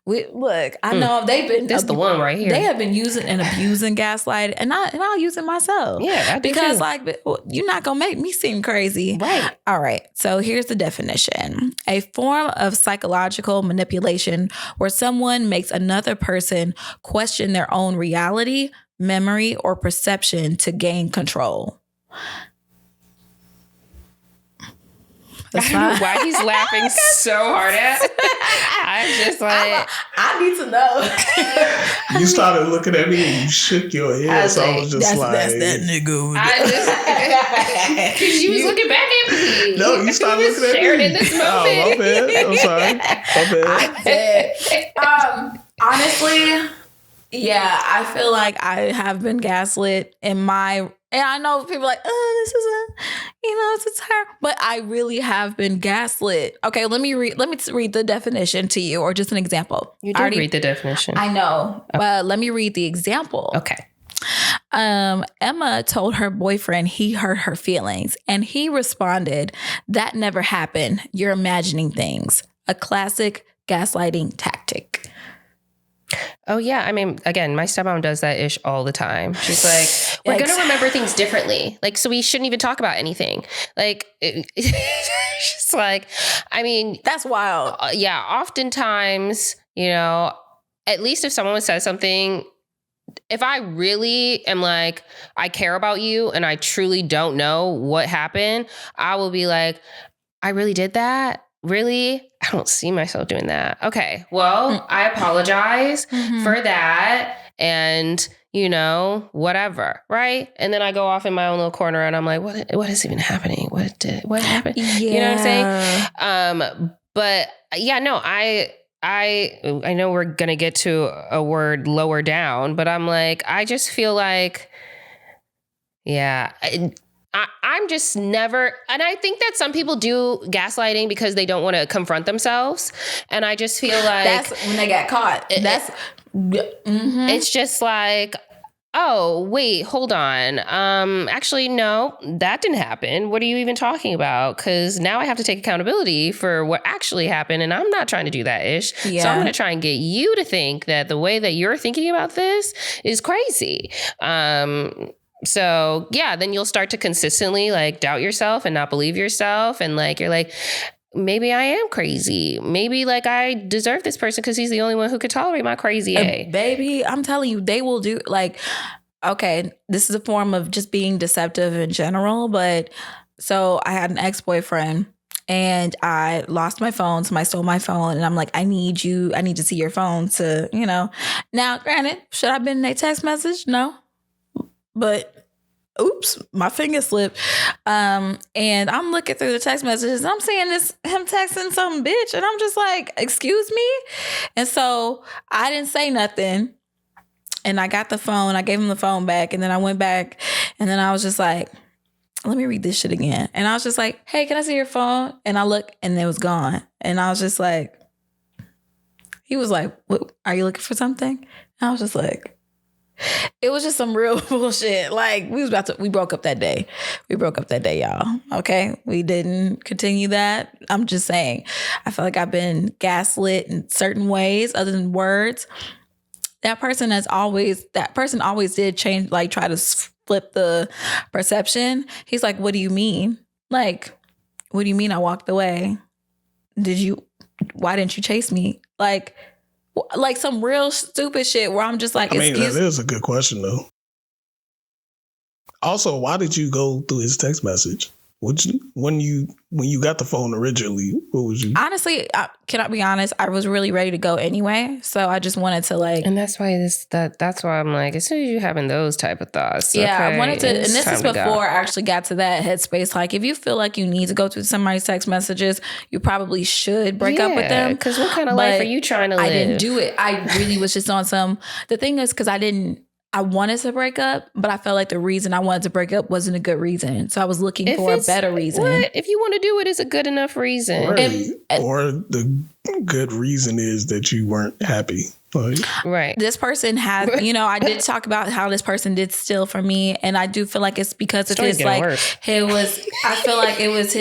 Look, I know they've been. That's the one right here. They have been using and abusing gaslighting, and I'll use it myself. Yeah, I do because too. like you're not gonna make me seem crazy, right? All right. So here's the definition: a form of psychological manipulation where someone makes another person question their own reality, memory, or perception to gain control. I don't know why he's laughing so hard at. I'm just like, I need to know. You started looking at me and you shook your head, so I was just that's that nigga. Because you was looking back at me. No, you started looking at me. Shared in this moment. Oh, my bad. I'm sorry. My bad. Honestly, yeah, I feel like I have been gaslit in my. And I know people are like, oh, this is it's a term. But I really have been gaslit. Okay, let me read the definition to you, or just an example. You did read the definition. I know, but let me read the example. Okay. Emma told her boyfriend he hurt her feelings, and he responded, "That never happened. You're imagining things." A classic gaslighting tactic. Oh, yeah. I mean, again, my stepmom does that ish all the time. She's like, we're going to remember things differently. Like, so we shouldn't even talk about anything. Like, it's like, I mean. That's wild. Yeah. Oftentimes, at least if someone says something, if I really am like, I care about you and I truly don't know what happened, I will be like, I really did that? Really? I don't see myself doing that. Okay. Well, I apologize for that. And, whatever. Right. And then I go off in my own little corner and I'm like, what is even happening? What happened? Yeah. You know what I'm saying? But yeah, no, I know we're going to get to a word lower down, but I'm like, I just feel like, yeah, I'm just never, and I think that some people do gaslighting because they don't want to confront themselves. And I just feel like that's when they got caught. It's just like, oh, wait, hold on. Actually, no, that didn't happen. What are you even talking about? Because now I have to take accountability for what actually happened. And I'm not trying to do that ish. Yeah. So I'm going to try and get you to think that the way that you're thinking about this is crazy. So yeah, then you'll start to consistently like doubt yourself and not believe yourself. And like, you're like, maybe I am crazy. Maybe like I deserve this person because he's the only one who could tolerate my crazy A. Baby, I'm telling you, they will do like, okay, this is a form of just being deceptive in general. But so I had an ex-boyfriend and I lost my phone. Somebody stole my phone and I'm like, I need to see your phone to, Now, granted, should I have been in a text message? No. But oops, my finger slipped. And I'm looking through the text messages and I'm seeing him texting some bitch. And I'm just like, excuse me? And so I didn't say nothing. And I got the phone. I gave him the phone back. And then I went back and then I was just like, let me read this shit again. And I was just like, hey, can I see your phone? And I looked and it was gone. And I was just like, he was like, what, are you looking for something? And I was just like, it was just some real bullshit. Like we broke up that day. We broke up that day, y'all. Okay. We didn't continue that. I'm just saying, I feel like I've been gaslit in certain ways other than words. That person always did change, like try to flip the perception. He's like, what do you mean? Like, what do you mean I walked away? Why didn't you chase me? Like some real stupid shit where I'm just like, that is a good question though. Also, why did you go through his text message? When you got the phone originally, what was you? Honestly, can I be honest? I was really ready to go anyway, so I just wanted to like. And that's why that's why I'm like, as soon as you're having those type of thoughts, yeah, okay, I wanted to. And this is before I actually got to that headspace. Like, if you feel like you need to go through somebody's text messages, you probably should break up with them. Because what kind of life are you trying to live? I didn't do it. I really was just on some. The thing is, because I wanted to break up, but I felt like the reason I wanted to break up wasn't a good reason. So I was looking for a better reason. If you want to do it, it's a good enough reason. Or the good reason is that you weren't happy. Like, Right. This person had, I did talk about how this person did steal from me, and I do feel like it's because of Story's his getting like worse. I feel like it was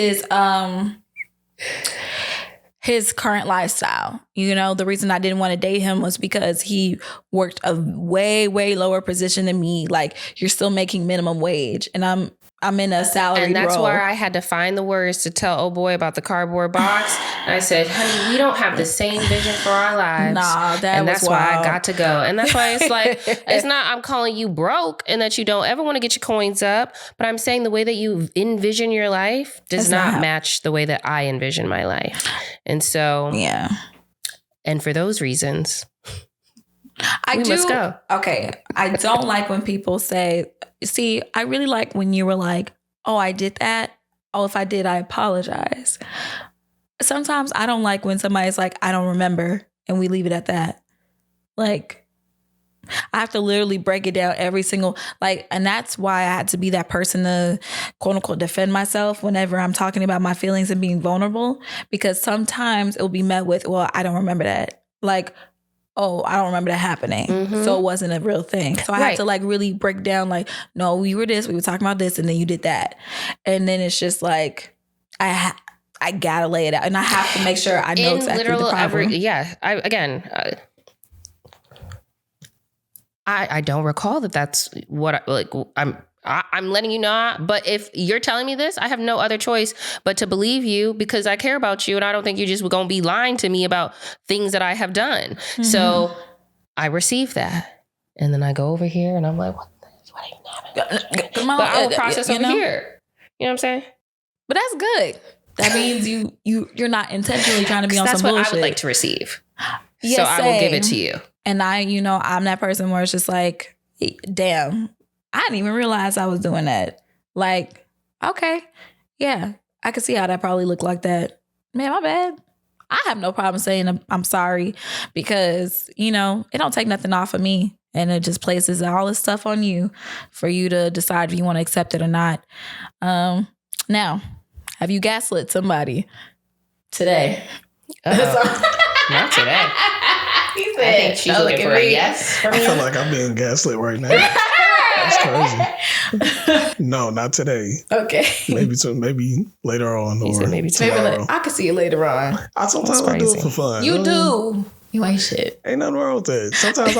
his current lifestyle. The reason I didn't want to date him was because he worked a way, way lower position than me. Like, you're still making minimum wage, and I'm in a salary And that's role. where I had to find the words to tell old boy about the cardboard box. And I said, honey, we don't have the same vision for our lives. Nah, and that's why I wild. got to go. And that's why it's like, it's not I'm calling you broke and that you don't ever want to get your coins up. But I'm saying the way that you envision your life does not match the way that I envision my life. And so, yeah. And for those reasons, we must go. Okay. I don't like when people say, see, I really like when you were like, oh, I did that. Oh, if I did, I apologize. Sometimes I don't like when somebody's like, I don't remember, and we leave it at that. Like, I have to literally break it down every single, and that's why I had to be that person to quote unquote defend myself whenever I'm talking about my feelings and being vulnerable, because sometimes it will be met with, well, I don't remember that. Like, oh, I don't remember that happening. Mm-hmm. So it wasn't a real thing. So I had to really break down no, we were talking about this, and then you did that. And then it's just like, I gotta lay it out, and I have to make sure I know exactly the problem. I don't recall that's what I'm letting you know. But if you're telling me this, I have no other choice but to believe you, because I care about you. And I don't think you just were going to be lying to me about things that I have done. Mm-hmm. So I receive that. And then I go over here and I'm like, what ain't happening? Come on, but I will process over here. You know what I'm saying? But that's good. That means you're not intentionally trying to be on some bullshit. That's what I would like to receive. Yeah, so I will give it to you. And I'm that person where it's just like, damn, I didn't even realize I was doing that. Like, okay, yeah, I could see how that probably looked like that. Man, my bad. I have no problem saying I'm sorry, because, it don't take nothing off of me. And it just places all this stuff on you for you to decide if you want to accept it or not. Now, have you gaslit somebody today? Not today. He said, I think she's looking for a yes from I you. feel like I'm being gaslit right now. That's crazy. No, not today. Okay. Maybe later on. He or said maybe tomorrow. I could see it later on. Sometimes I do it for fun. You do. You ain't shit. Ain't nothing wrong with that. Sometimes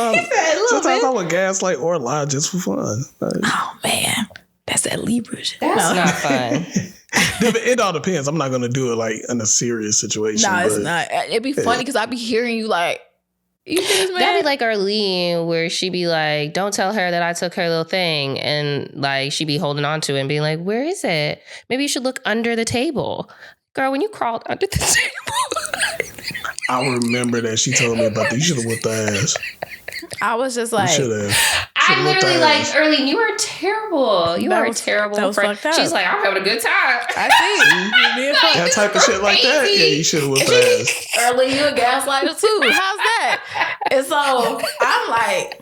I would gaslight or lie just for fun. Oh man, that's that Libra shit. That's not fun. It all depends. I'm not gonna do it in a serious situation. No, it's not. It'd be funny because I'd be hearing you like, you think this man? That'd be like Erline, where she be like, don't tell her that I took her little thing. And she be holding on to it and being like, where is it? Maybe you should look under the table. Girl, when you crawled under the table. I remember that she told me about that. You should have whipped the ass. I was just like, I literally Erline, you are terrible. You are a terrible friend. She's like, I'm having a good time. I see. That type of shit like that. Yeah, you should have whipped the ass. Erline, you a gaslighter too. How's that? And so I'm like,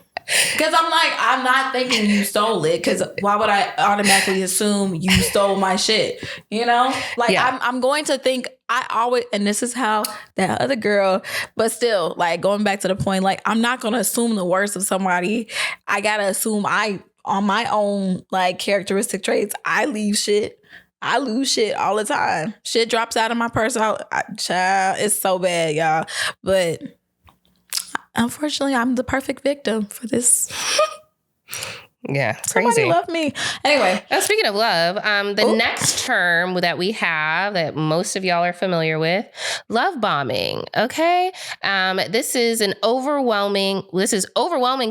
because I'm not thinking you stole it, because why would I automatically assume you stole my shit? I'm going to think, I always, and this is how that other girl, but still, going back to the point, I'm not going to assume the worst of somebody. I got to assume on my own, characteristic traits, I lose shit all the time. Shit drops out of my purse. Child, it's so bad, y'all. But unfortunately, I'm the perfect victim for this. Yeah, crazy. Somebody love me. Anyway. Speaking of love, the next term that we have that most of y'all are familiar with, love bombing. Okay. This is overwhelming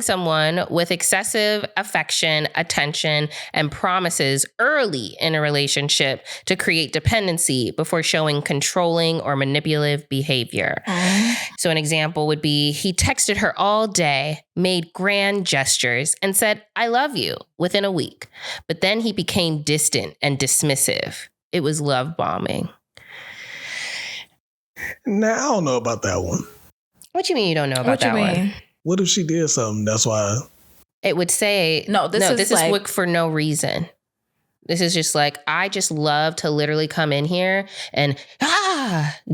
someone with excessive affection, attention, and promises early in a relationship to create dependency before showing controlling or manipulative behavior. So an example would be, he texted her all day, made grand gestures, and said, I love you, within a week. But then he became distant and dismissive. It was love bombing. Now, I don't know about that one. What you mean you don't know about that one? What if she did something? That's why. It would say, this is for no reason. This is just like, I just love to literally come in here and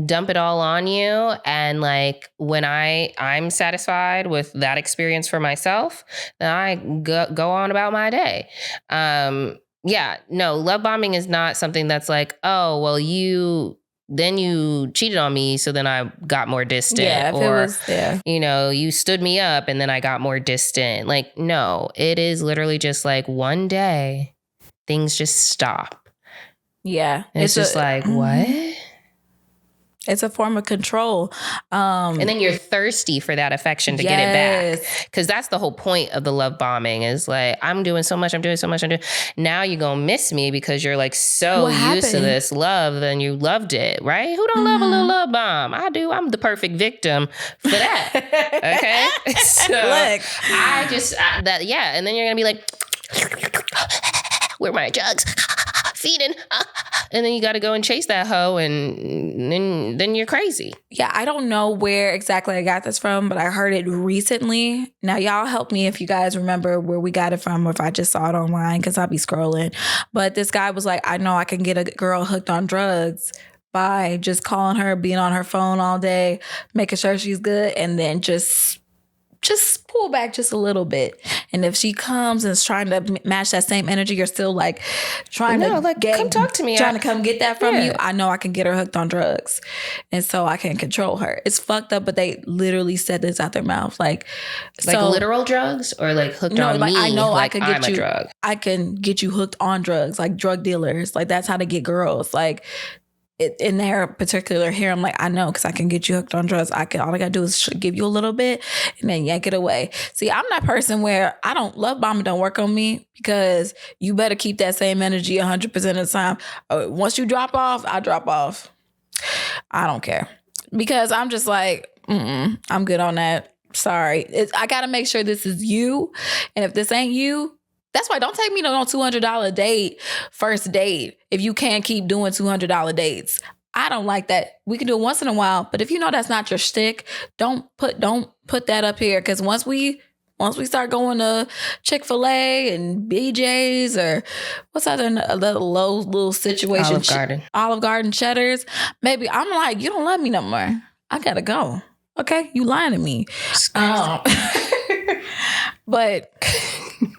dump it all on you. And like, when I'm satisfied with that experience for myself, then I go on about my day. Yeah, no, love bombing is not something that's like, oh, well, you cheated on me, so then I got more distant. Yeah, you know, you stood me up and then I got more distant. Like, no, it is literally just like one day things just stop. Yeah. And it's just like, what? It's a form of control. And then you're thirsty for that affection to get it back. Because that's the whole point of the love bombing is like, I'm doing so much. Now you're going to miss me because you're like so used to this love and you loved it, right? Who don't love a little love bomb? I do. I'm the perfect victim for that. Okay? So Look. And then you're going to be like, where are my jugs? Feeding. And then you got to go and chase that hoe and then you're crazy. Yeah, I don't know where exactly I got this from, but I heard it recently. Now, y'all help me if you guys remember where we got it from or if I just saw it online because I'll be scrolling. But this guy was like, I know I can get a girl hooked on drugs by just calling her, being on her phone all day, making sure she's good, and then just pull back just a little bit. And if she comes and is trying to match that same energy, you're still like trying come talk to me. Trying to come get that from you. I know I can get her hooked on drugs. And so I can control her. It's fucked up, but they literally said this out their mouth. Like literal drugs or like hooked on me? I know like I can get a drug. I can get you hooked on drugs, like drug dealers. Like that's how to get girls. Like in their particular hair, I'm like, I know, because I can get you hooked on drugs. All I gotta do is give you a little bit and then yank it away. See, I'm that person where love bombing don't work on me because you better keep that same energy 100% of the time. Once you drop off, I drop off. I don't care because I'm just like, I'm good on that. Sorry. I gotta make sure this is you. And if this ain't you, that's why don't take me on $200 date, first date, if you can't keep doing $200 dates. I don't like that. We can do it once in a while, but if you know that's not your shtick, don't put that up here. Because once we start going to Chick-fil-A and BJ's or what's other little situation, Olive Garden, Cheddar's, maybe I'm like, you don't love me no more. I gotta go. Okay, you lying to me. But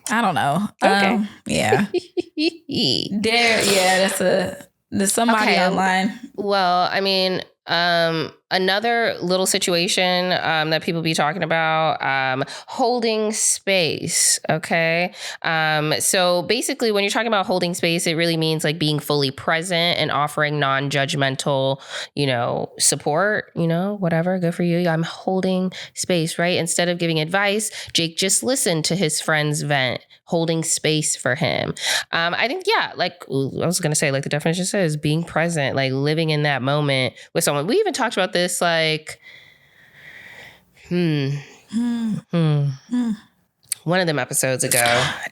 I don't know. Okay. Yeah. There's somebody online. Well, I mean, another little situation that people be talking about, holding space. Okay. So basically when you're talking about holding space, it really means like being fully present and offering non-judgmental, support, whatever, good for you. I'm holding space, right? Instead of giving advice, Jake just listened to his friend's vent, holding space for him. I think, like I was going to say, like the definition says, being present, like living in that moment with someone. We even talked about this, like, one of them episodes ago,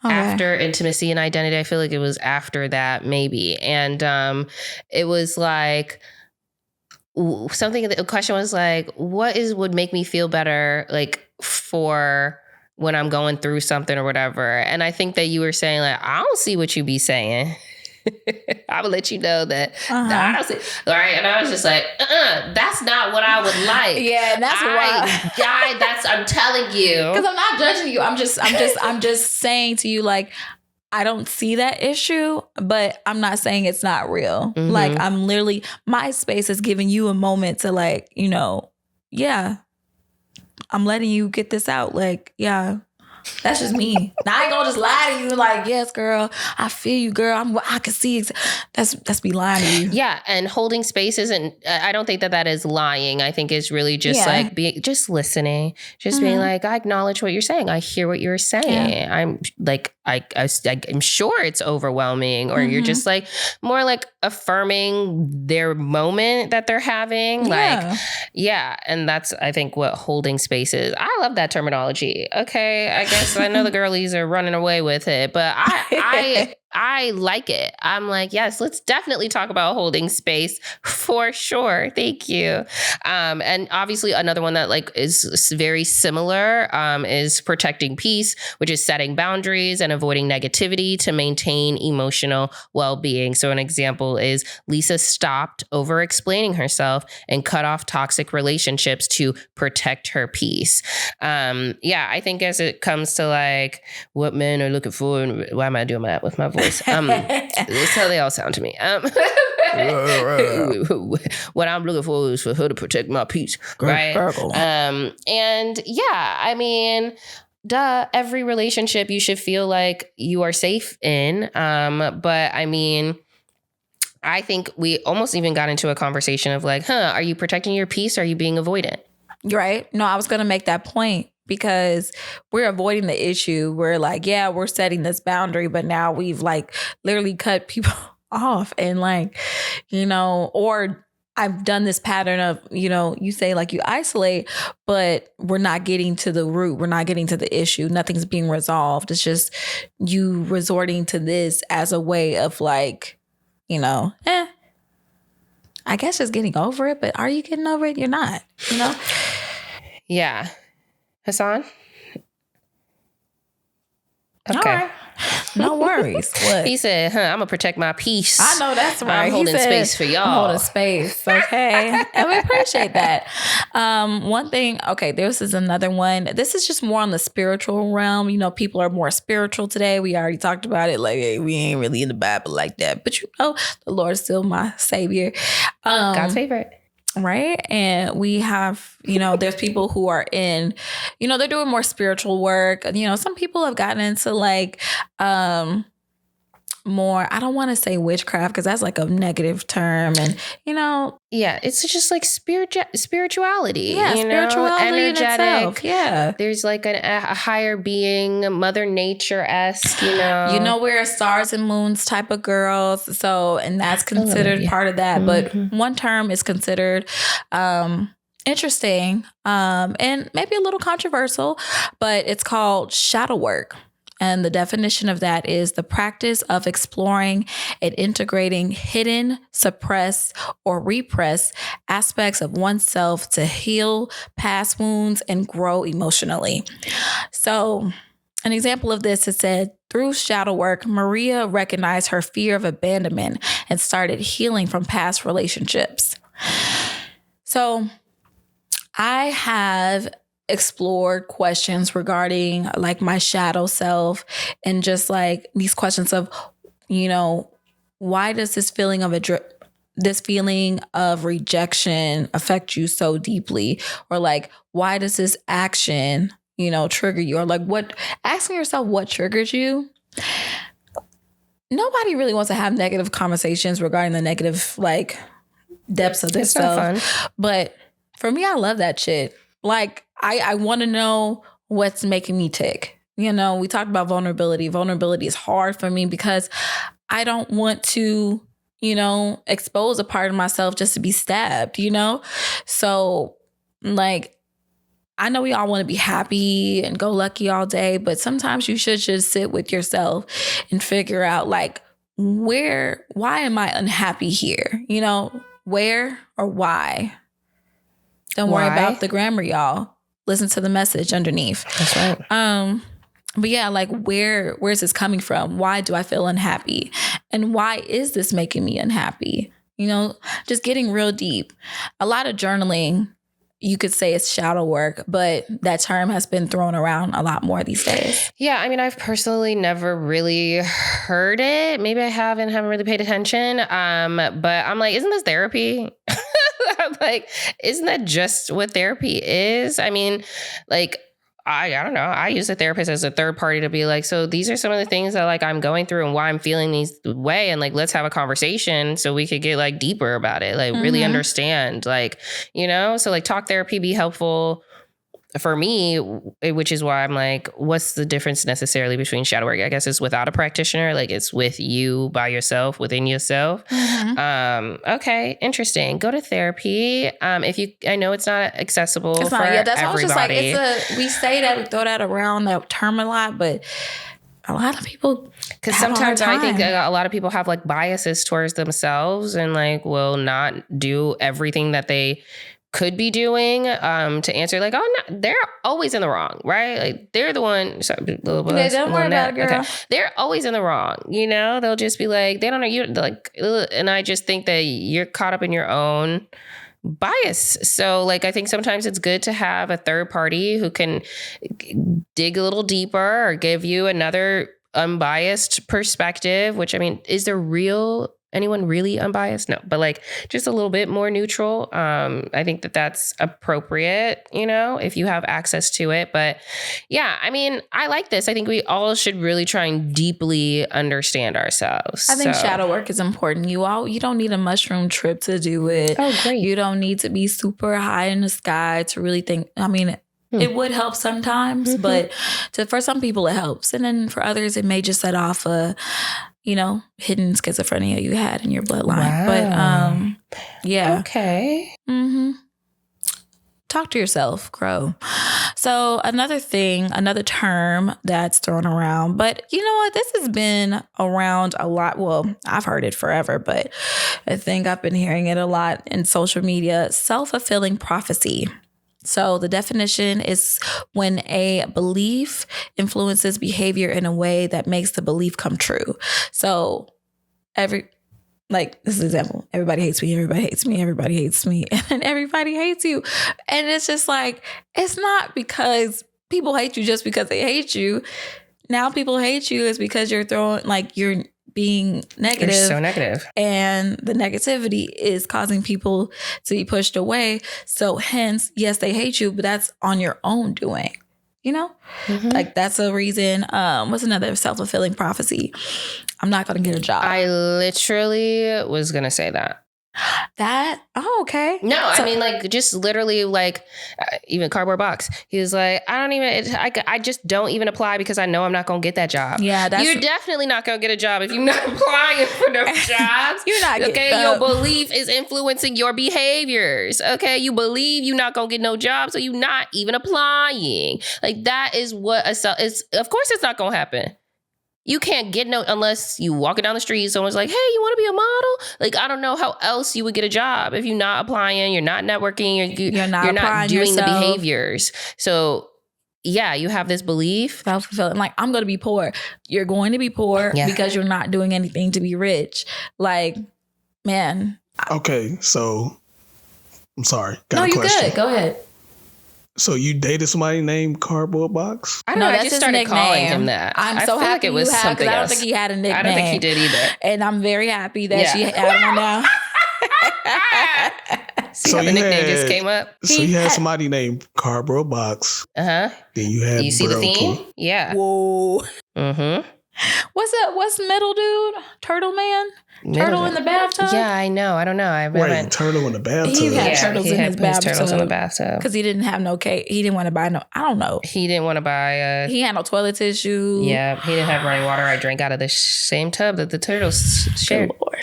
after intimacy and identity. I feel like it was after that, maybe. And it was like, the question was like, what would make me feel better, like, for when I'm going through something or whatever. And I think that you were saying, like, I don't see what you be saying. I will let you know that I don't see. All right. And I was just like, that's not what I would like. Yeah, and that's why. I'm telling you. Because I'm not judging you. I'm just saying to you, like, I don't see that issue, but I'm not saying it's not real. Mm-hmm. Like, I'm literally, my space is giving you a moment to, like, I'm letting you get this out. Like, yeah, that's just me. Now I ain't gonna just lie to you like, yes, girl, I feel you, girl. I can see it. That's me lying to you. Yeah, and holding space isn't, I don't think that is lying. I think it's really just like just listening, just being like, I acknowledge what you're saying. I hear what you're saying. Yeah. I'm like, I'm sure it's overwhelming, or you're just like more like affirming their moment that they're having. Like, and that's, I think, what holding space is. I love that terminology. Okay, I guess I know the girlies are running away with it, but I I like it. I'm like, yes, let's definitely talk about holding space for sure. Thank you. And obviously another one that like is very similar is protecting peace, which is setting boundaries and avoiding negativity to maintain emotional well-being. So an example is Lisa stopped over-explaining herself and cut off toxic relationships to protect her peace. I think as it comes to like what men are looking for, and why am I doing that with my voice? That's how they all sound to me. What I'm looking for is for her to protect my peace, right? And yeah, I mean, every relationship you should feel like you are safe in. But I mean, I think we almost even got into a conversation of like, are you protecting your peace? Or are you being avoidant? Right. No, I was going to make that point. Because we're avoiding the issue. We're like, yeah, we're setting this boundary, but now we've like literally cut people off and like, or I've done this pattern of, you say like you isolate, but we're not getting to the root. We're not getting to the issue. Nothing's being resolved. It's just you resorting to this as a way of like, I guess just getting over it. But are you getting over it? You're not, Yeah. Hassan? Okay. All right. No worries. What? He said, I'm going to protect my peace. I know that's right. I'm holding space for y'all. I'm holding space. Okay. And we appreciate that. One thing, okay, this is another one. This is just more on the spiritual realm. People are more spiritual today. We already talked about it. Like, hey, we ain't really in the Bible like that. But the Lord is still my savior. God's favorite. Right. And we have, there's people who are in, they're doing more spiritual work. Some people have gotten into like more, I don't want to say witchcraft because that's like a negative term. And, yeah, it's just like spirituality. Yeah, spirituality energetic. In itself. Yeah. There's like a higher being, Mother Nature-esque, We're stars and moons type of girls. So, and that's considered part of that. Mm-hmm. But one term is considered interesting and maybe a little controversial, but it's called shadow work. And the definition of that is the practice of exploring and integrating hidden, suppressed, or repressed aspects of oneself to heal past wounds and grow emotionally. So an example of this is said, through shadow work, Maria recognized her fear of abandonment and started healing from past relationships. So I have explored questions regarding like my shadow self and just like these questions of, why does this feeling of rejection affect you so deeply? Or like, why does this action, trigger you? Or like asking yourself what triggers you. Nobody really wants to have negative conversations regarding the negative like depths of this stuff. But for me, I love that shit. Like, I want to know what's making me tick. We talked about vulnerability. Vulnerability is hard for me because I don't want to, expose a part of myself just to be stabbed, So, like, I know we all want to be happy and go lucky all day, but sometimes you should just sit with yourself and figure out, like, why am I unhappy here? Where or why? Don't worry about the grammar, y'all. Listen to the message underneath. That's right. But yeah, like where's this coming from? Why do I feel unhappy? And why is this making me unhappy? Just getting real deep. A lot of journaling, you could say it's shadow work, but that term has been thrown around a lot more these days. Yeah, I mean, I've personally never really heard it. Maybe I haven't really paid attention. But I'm like, isn't this therapy? I'm like, isn't that just what therapy is? I mean, like, I don't know. I use a therapist as a third party to be like, so these are some of the things that like I'm going through and why I'm feeling these way. And like, let's have a conversation so we could get like deeper about it, like really understand, like, so like talk therapy be helpful for me, which is why I'm like, what's the difference necessarily between shadow work? I guess it's without a practitioner, like it's with you by yourself, within yourself. Okay, interesting. Go to therapy. I know it's not accessible for that's everybody. Just like, we say that, we throw that around, that term a lot, but a lot of people, because sometimes I think a lot of people have like biases towards themselves and like will not do everything that they could be doing to answer like, oh, no, they're always in the wrong, right? Like they're the one. Sorry, don't worry about it, girl. Okay. They're always in the wrong. You know, they'll just be like, they don't know you. Like, and I just think that you're caught up in your own bias. So like, I think sometimes it's good to have a third party who can dig a little deeper or give you another unbiased perspective, which I mean, is there anyone really unbiased? No, but like just a little bit more neutral. I think that that's appropriate, you know, if you have access to it. But yeah, I mean, I like this. I think we all should really try and deeply understand ourselves. I think shadow work is important. You don't need a mushroom trip to do it. Oh, great. You don't need to be super high in the sky to really think. I mean, it would help sometimes, but for some people it helps. And then for others, it may just set off a, you know, hidden schizophrenia you had in your bloodline. Wow. But yeah. Okay. Talk to yourself, grow. So another term that's thrown around, but you know what? This has been around a lot. Well, I've heard it forever, but I think I've been hearing it a lot in social media. Self-fulfilling prophecy. So the definition is when a belief influences behavior in a way that makes the belief come true. So this is an example. Everybody hates me. Everybody hates me. Everybody hates me. And then everybody hates you. And it's just like, it's not because people hate you just because they hate you. Now people hate you is because you're being negative. You're so negative. And the negativity is causing people to be pushed away. So hence, yes, they hate you, but that's on your own doing. You know? Like that's a reason. What's another self-fulfilling prophecy? I'm not going to get a job. I literally was going to say that. Okay. No, I mean, like, just literally, like, even Cardboard Box. He was like, I just don't even apply because I know I'm not going to get that job. Yeah, you're definitely not going to get a job if you're not applying for no jobs. You're not okay. Your belief is influencing your behaviors. Okay, you believe you're not going to get no job, so you're not even applying. Like that is what is. Of course, it's not going to happen. You can't get unless you walking down the street. Someone's like, hey, you want to be a model? Like, I don't know how else you would get a job if you're not applying, you're not networking, you're not doing yourself. The behaviors. So yeah, you have this belief. Self-fulfilling. Like, I'm going to be poor. You're going to be poor because you're not doing anything to be rich. Like, man. Okay, so I'm sorry. No, you're good. Go ahead. So you dated somebody named Cardboard Box? I know. I just started calling him that. I'm so happy like it was something else. I don't think he had a nickname. I don't think he did either. And I'm very happy that she had one now. So the nickname just came up. So you had somebody named Cardboard Box. Then you had. You see the theme? Yeah. Whoa. What's middle dude? Turtle Man? Turtle in the bathtub? Yeah, I know. I don't know. Wait, turtle in the bathtub? He had turtles in his bathtub. Turtles in the bathtub. Because he didn't have no cake. He didn't want to buy I don't know. He didn't want to buy he had no toilet tissue. Yeah, he didn't have running water. I drank out of the same tub that the turtles shared. Good Lord.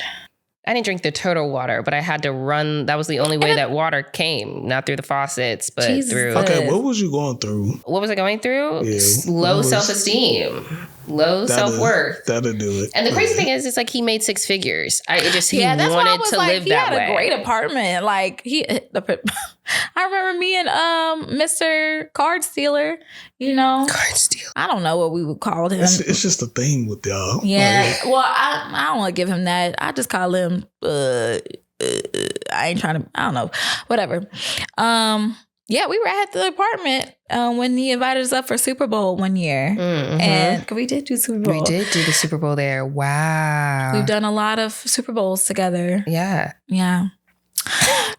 I didn't drink the turtle water, but I had to run. That was the only way that water came, not through the faucets, but through. Okay, what was you going through? What was I going through? Yeah, low self-esteem, low self-worth. That'll do it. And the crazy thing is, it's like he made 6 figures. He wanted to live that way. He had a great apartment. Like I remember me and Mr. Card Stealer. You know, Card Stealer. I don't know what we would call him. It's just a thing with y'all. Yeah. Well, I don't want to give him that. I just call him. I ain't trying to. I don't know. Whatever. Yeah, we were at the apartment when he invited us up for Super Bowl one year. And we did do Super Bowl. We did do the Super Bowl there. Wow. We've done a lot of Super Bowls together. Yeah. Yeah.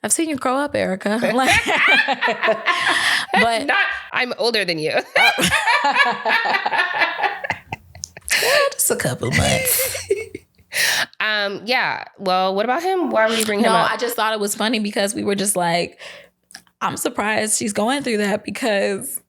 I've seen you grow up, Erica. But I'm older than you. Just a couple months. Yeah. Well, what about him? Why would you bring him up? I just thought it was funny because we were just like, I'm surprised she's going through that because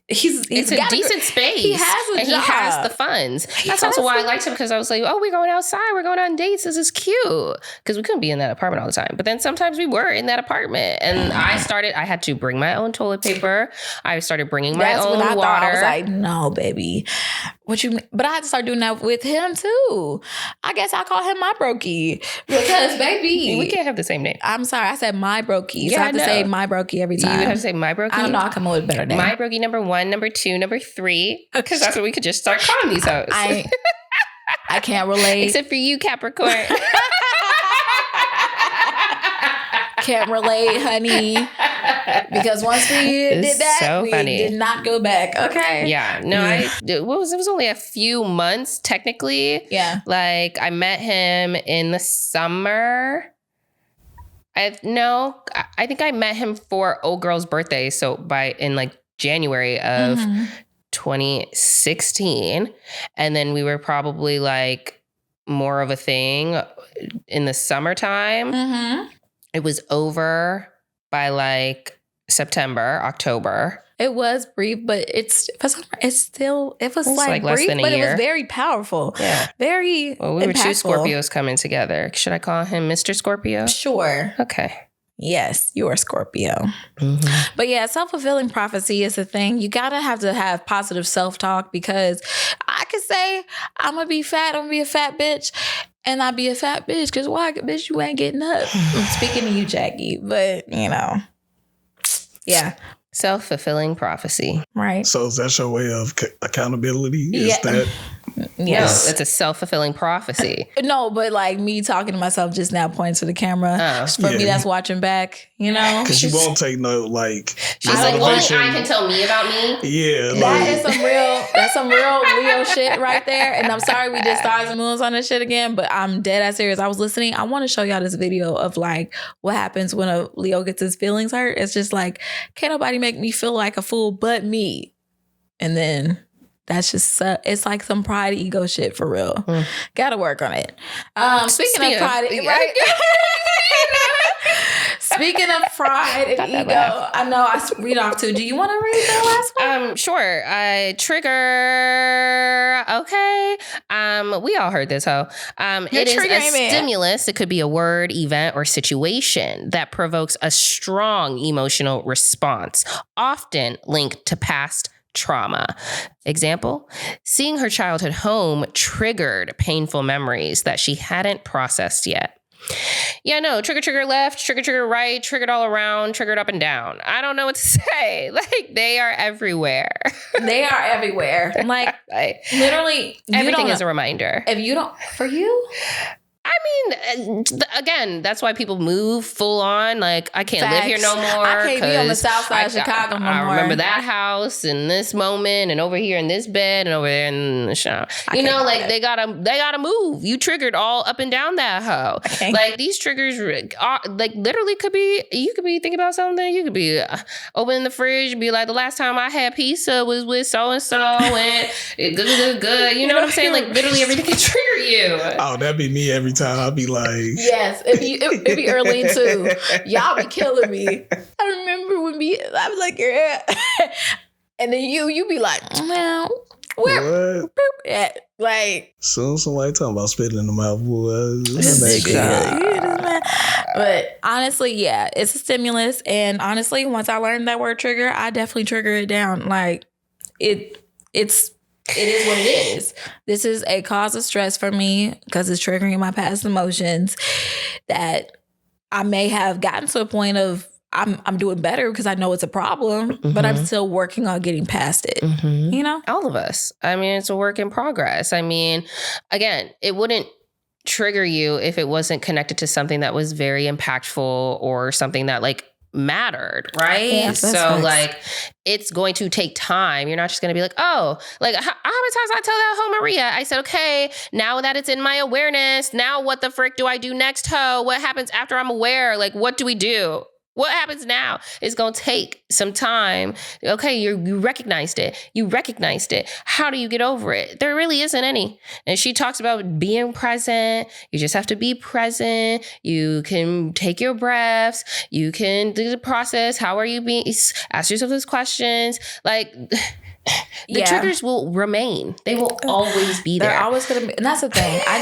it's a decent space. He has a job. He has the funds. That's also why I liked him, because I was like, oh, we're going outside. We're going on dates. This is cute. Because we couldn't be in that apartment all the time. But then sometimes we were in that apartment. And I had to bring my own toilet paper. I started bringing my own water. I was like, no, baby. What you mean? But I had to start doing that with him too. I guess I call him my brokey because baby, we can't have the same name. I'm sorry, I said my brokey. Yeah, so I have to I say know. my brokey every time. You would have to say my brokey. I don't know. I come up with a better name. My brokey number 1, number 2, number 3. Because that's what we could just start calling these hoes. I can't relate. Except for you, Capricorn. Can't relate, honey. Because once we did that, so we funny. did not go back. Okay. Yeah. No, it was only a few months technically. Yeah. Like I met him in the summer. I think I met him for old girl's birthday. So in like January of 2016. And then we were probably like more of a thing in the summertime. Mm-hmm. It was over by like September, October. It was brief, but it was like less brief, than a but year. it was very powerful. Yeah. Very Well, we were two impactful. Scorpios coming together. Should I call him Mr. Scorpio? Sure. Okay. Yes, you are Scorpio. Mm-hmm. But yeah, self-fulfilling prophecy is a thing. You gotta have to have positive self-talk because I could say, I'm gonna be fat, I'm gonna be a fat bitch. And I be a fat bitch because why, bitch, you ain't getting up. I'm speaking to you, Jackie, but yeah. Self-fulfilling prophecy. Right. So is that your way of accountability? Is Yeah. that Yes. No, it's a self-fulfilling prophecy. No, but like me talking to myself just now pointing to the camera. Oh. For me, that's watching back, because you won't take no like She's the like, only motivation. I can tell me about me. Yeah, That's some real Leo shit right there. And I'm sorry we did stars and moons on this shit again, but I'm dead ass serious. I was listening. I want to show y'all this video of like what happens when a Leo gets his feelings hurt. It's just like, can't nobody make me feel like a fool but me. And then that's just, it's like some pride ego shit for real. Gotta work on it. Speaking of pride, right? Speaking of pride and ego, I know I read off too. Do you want to read the last one? Sure. Trigger. Okay. We all heard this, ho. It is a stimulus. It could be a word, event, or situation that provokes a strong emotional response, often linked to past trauma. Example, seeing her childhood home triggered painful memories that she hadn't processed yet. Yeah, no, trigger left, trigger right, triggered all around, triggered up and down. I don't know what to say. Like, they are everywhere. They are everywhere. Like, literally, everything is a reminder. If you don't, for you? I mean, again, that's why people move full on. Like, I can't live here no more. I can't be on the south side of Chicago no more. I remember that house and this moment and over here in this bed and over there in the shower. You know, like they gotta move. You triggered all up and down that hoe. Like these triggers are, like literally you could be thinking about something. You could be opening the fridge and be like, the last time I had pizza was with so-and-so and good. You know what I'm saying? Like literally everything can trigger you. Oh, that'd be me every time. I'd be like, yes, it be Erline too. Y'all be killing me. I remember when I was like, yeah. And then you be like, well, where? what? Yeah, like, Soon somebody talking about spitting in the mouth, boy. But honestly, yeah, it's a stimulus. And honestly, once I learned that word trigger, I definitely trigger it down. Like, it is what it is. This is a cause of stress for me because it's triggering my past emotions that I may have gotten to a point of I'm doing better because I know it's a problem, but I'm still working on getting past it. You know? All of us. I mean, it's a work in progress. I mean, again, it wouldn't trigger you if it wasn't connected to something that was very impactful or something that like mattered, right? Yes, so facts. like it's going to take time. You're not just going to be like, oh, like how many times I tell that hoe Maria? I said, okay, now that it's in my awareness, now what the frick do I do next, hoe? What happens after I'm aware? Like, what do we do? What happens now? It's going to take some time. Okay, you recognized it. You recognized it. How do you get over it? There really isn't any. And she talks about being present. You just have to be present. You can take your breaths. You can do the process. How are you being? Ask yourself those questions. Like, the triggers will remain. They will always be there. They're always going to be. And that's the thing. I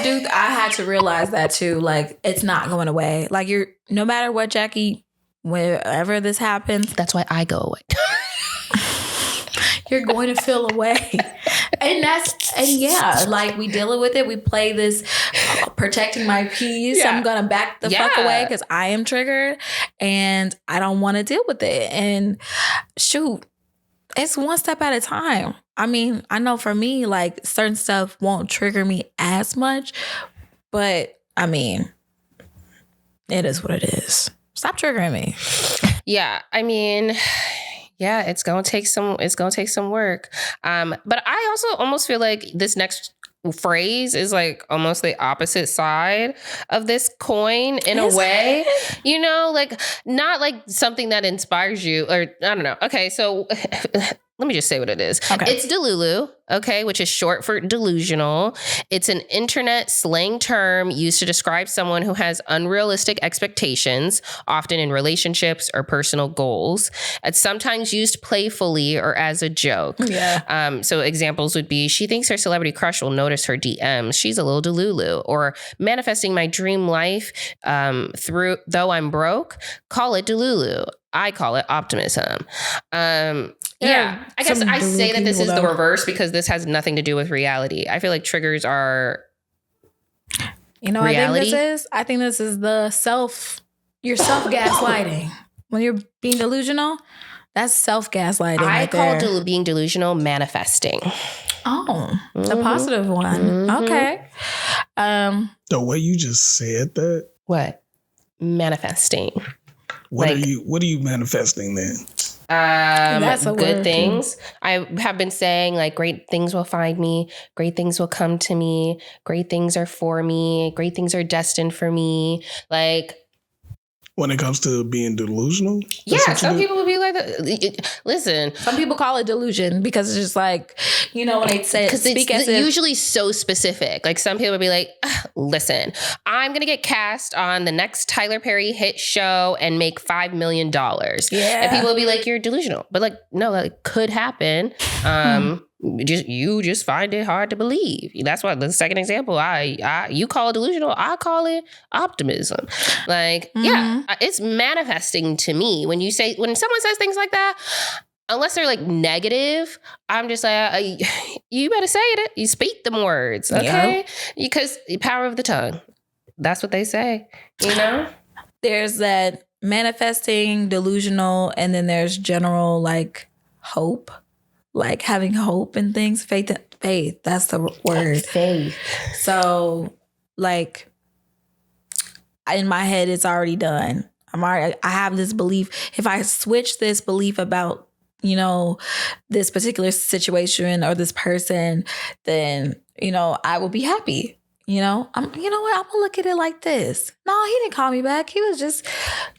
had to realize that too. Like, it's not going away. Like, no matter what, Jackie, wherever this happens, that's why I go away. you're going to feel away. like we dealing with it. We play this protecting my peace. Yeah. I'm gonna back the fuck away because I am triggered and I don't want to deal with it. And shoot, it's one step at a time. I mean, I know for me, like certain stuff won't trigger me as much, but I mean, it is what it is. Stop triggering me. Yeah, I mean, yeah, it's gonna take some work. But I also almost feel like this next phrase is like almost the opposite side of this coin in a way. You know, like not like something that inspires you, or I don't know. Okay, so let me just say what it is. Okay. It's delulu, okay, which is short for delusional. It's an internet slang term used to describe someone who has unrealistic expectations, often in relationships or personal goals. It's sometimes used playfully or as a joke. Yeah. So examples would be, she thinks her celebrity crush will notice her DMs. She's a little delulu. Or manifesting my dream life through, though I'm broke, call it delulu. I call it optimism. Yeah, I guess I say that this is the reverse because this has nothing to do with reality. I feel like triggers are reality. I think this is your self-gaslighting. When you're being delusional, that's self-gaslighting. I call being delusional manifesting. Oh, the positive one. Mm-hmm. Okay. The way you just said that. What? Manifesting. What are you manifesting then? That's good things. Too. I have been saying like great things will find me, great things will come to me, great things are for me, great things are destined for me. Like when it comes to being delusional? Yeah, some people would be like, listen. Some people call it delusion because it's just like, you know, when they say it, it's usually so specific. Like some people would be like, listen, I'm going to get cast on the next Tyler Perry hit show and make $5 million. Yeah. And people would be like, you're delusional. But like, no, that could happen. You just find it hard to believe. That's why the second example, you call it delusional, I call it optimism. Like, yeah, it's manifesting to me. When someone says things like that, unless they're like negative, I'm just like, you better say it. You speak them words, okay? Because the power of the tongue. That's what they say, you know? There's that manifesting, delusional, and then there's general like hope. Like having hope in things, faith, that's the word. Faith. So like in my head, it's already done. I have this belief. If I switch this belief about, you know, this particular situation or this person, then, you know, I will be happy. You know, you know what? I'm gonna look at it like this. No, he didn't call me back. He was just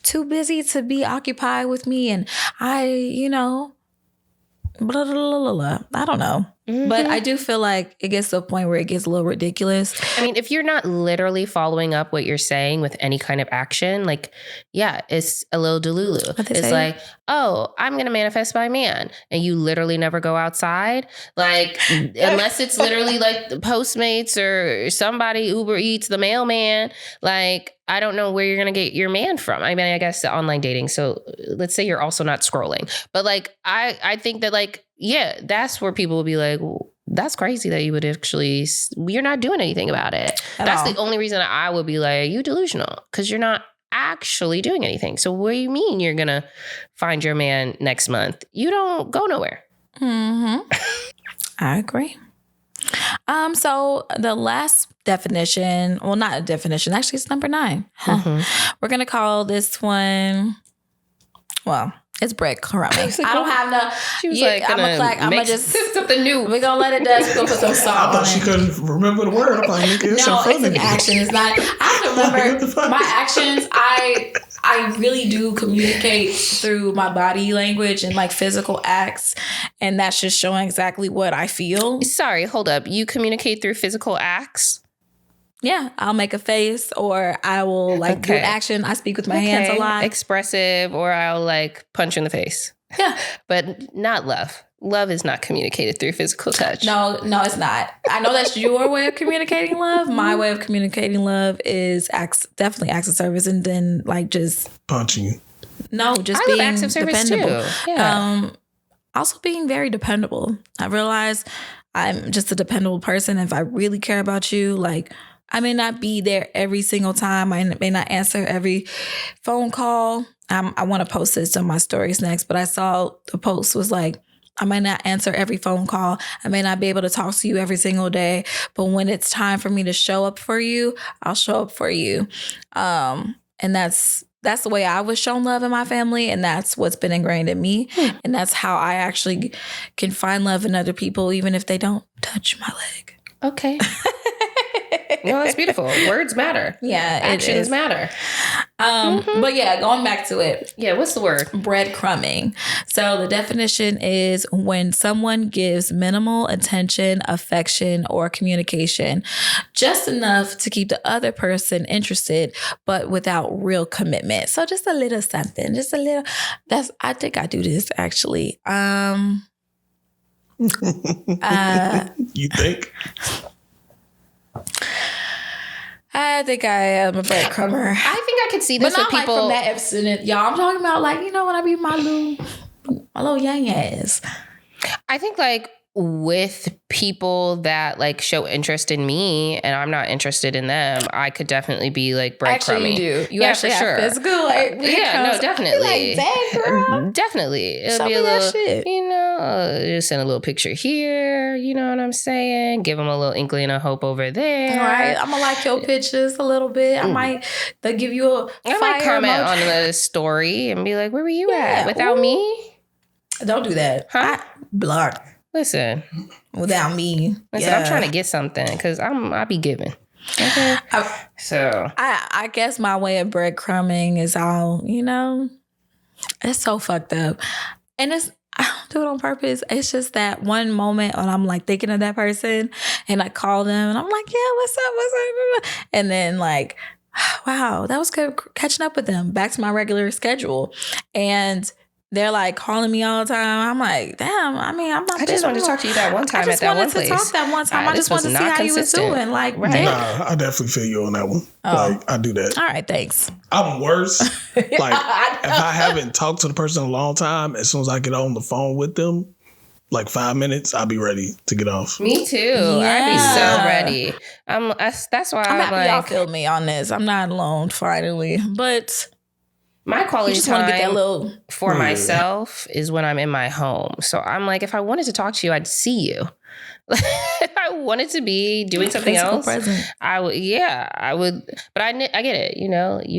too busy to be occupied with me. And I don't know. Mm-hmm. But I do feel like it gets to a point where it gets a little ridiculous. I mean, if you're not literally following up what you're saying with any kind of action, like, yeah, it's a little delulu. It's like, oh, I'm going to manifest my man. And you literally never go outside. Like, unless it's literally like the Postmates or somebody, Uber Eats, the mailman. Like, I don't know where you're going to get your man from. I mean, I guess the online dating. So let's say you're also not scrolling. But like, I think that like, yeah, that's where people will be like, well, that's crazy that you would actually, you're not doing anything about it. That's the only reason I would be like, you delusional, because you're not actually doing anything. So what do you mean you're going to find your man next month? You don't go nowhere. Mm-hmm. I agree. So the last definition, well, not a definition, actually it's number 9. Mm-hmm. We're going to call this one, well, it's breadcrumbing. I don't have no. She was like, I'm gonna just something new. We're gonna let it dust. We're gonna put some salt on it. I thought she couldn't remember the word. I'm like, it's no, it's an action. It's not. I have to remember my actions. I really do communicate through my body language and like physical acts, and that's just showing exactly what I feel. Sorry, hold up. You communicate through physical acts? Yeah, I'll make a face or I will like do action. I speak with my hands a lot. Expressive, or I'll like punch you in the face. Yeah. But not love. Love is not communicated through physical touch. No, it's not. I know that's your way of communicating love. My way of communicating love is definitely acts of service and then like just punching you. No, just I being love acts of service dependable. Too. Yeah. also being very dependable. I realize I'm just a dependable person. If I really care about you, like, I may not be there every single time. I may not answer every phone call. I want to post this on my stories next, but I saw the post was like, I might not answer every phone call. I may not be able to talk to you every single day, but when it's time for me to show up for you, I'll show up for you. And that's the way I was shown love in my family, and that's what's been ingrained in me. And that's how I actually can find love in other people, even if they don't touch my leg. Okay. No, that's beautiful. Words matter. Yeah, actions matter. But yeah, going back to it. Yeah, what's the word? Breadcrumbing. So the definition is when someone gives minimal attention, affection, or communication, just enough to keep the other person interested, but without real commitment. So just a little something, just a little. I think I do this actually. You think? I think I am a breadcrumber. I think I could see this but with not people. Like from that episode, y'all. I'm talking about like, when I be my little young ass. I think like with people that like show interest in me and I'm not interested in them, I could definitely be like breadcrumbing. Actually, you do. You actually have physical, like, yeah, no, definitely. Like, dang, girl. Definitely. It'll Show be me a little, that shit. Just send a little picture here. You know what I'm saying? Give them a little inkling of hope over there. All right. I'm going to like your pictures a little bit. They'll give you a I might comment on the story and be like, where were you at? Without me? Don't do that. Huh? Block. Listen. Without me. Listen, I'm trying to get something because I be giving. Okay. So. I guess my way of breadcrumbing is all, it's so fucked up. And I don't do it on purpose. It's just that one moment when I'm like thinking of that person and I call them and I'm like, yeah, what's up? And then like, wow, that was good catching up with them. Back to my regular schedule. And they're like calling me all the time. I'm like, damn, I'm not. I just wanted to talk to you that one time at that one place. I just wanted to talk that one time. I just wanted to see how you was doing. Like, right. Nah, I definitely feel you on that one. Like, I do that. All right, thanks. I'm worse. Like, if I haven't talked to the person in a long time, as soon as I get on the phone with them, like 5 minutes, I'll be ready to get off. Me too. Yeah. I'd be so ready. That's why I'm happy like, y'all feel me on this. I'm not alone finally, but. My quality time get that for myself is when I'm in my home. So I'm like, if I wanted to talk to you, I'd see you. If I wanted to be doing something else, I would. But I get it. You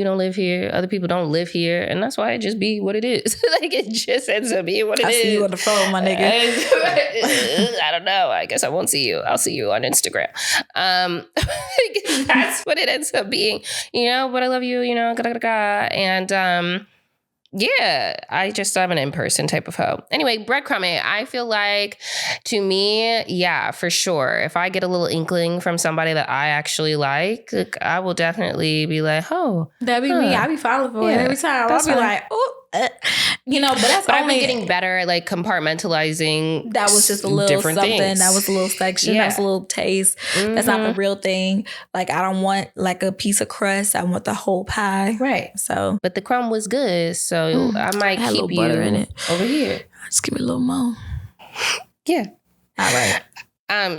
don't live here. Other people don't live here. And that's why it just be what it is. Like, it just ends up being what it is. I see you on the phone, my nigga. I don't know. I guess I won't see you. I'll see you on Instagram. That's what it ends up being. But I love you, and yeah, I just am an in-person type of hoe. Anyway, breadcrumbing. I feel like, to me, yeah, for sure. If I get a little inkling from somebody that I actually like, I will definitely be like, oh. That'd be me. I be falling for it every time. I'll be like, oh. But I've been getting better at like compartmentalizing. That was just a little different something. Things. That was a little section. That was a little taste. Mm-hmm. That's not the real thing. Like, I don't want like a piece of crust. I want the whole pie. Right. So, but the crumb was good. So I might keep you butter in it over here. Just give me a little more. Yeah. All right.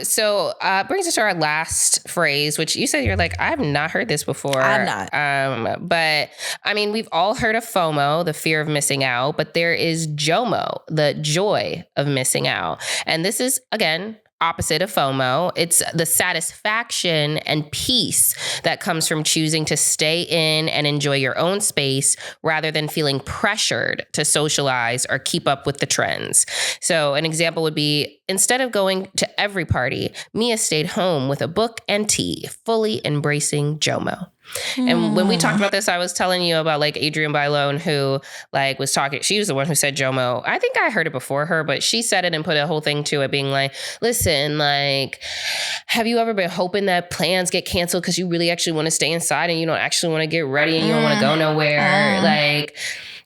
So brings us to our last phrase, which you said you're like, I have not heard this before. I'm not. But I mean, we've all heard of FOMO, the fear of missing out, but there is JOMO, the joy of missing out. And this is, again, opposite of FOMO. It's the satisfaction and peace that comes from choosing to stay in and enjoy your own space rather than feeling pressured to socialize or keep up with the trends. So an example would be, instead of going to every party, Mia stayed home with a book and tea, fully embracing JOMO. And when we talked about this, I was telling you about like Adrienne Bailon, who like was talking. She was the one who said JOMO. I think I heard it before her, but she said it and put a whole thing to it, being like, listen, like, have you ever been hoping that plans get canceled because you really actually want to stay inside and you don't actually want to get ready and you don't want to go nowhere? Like,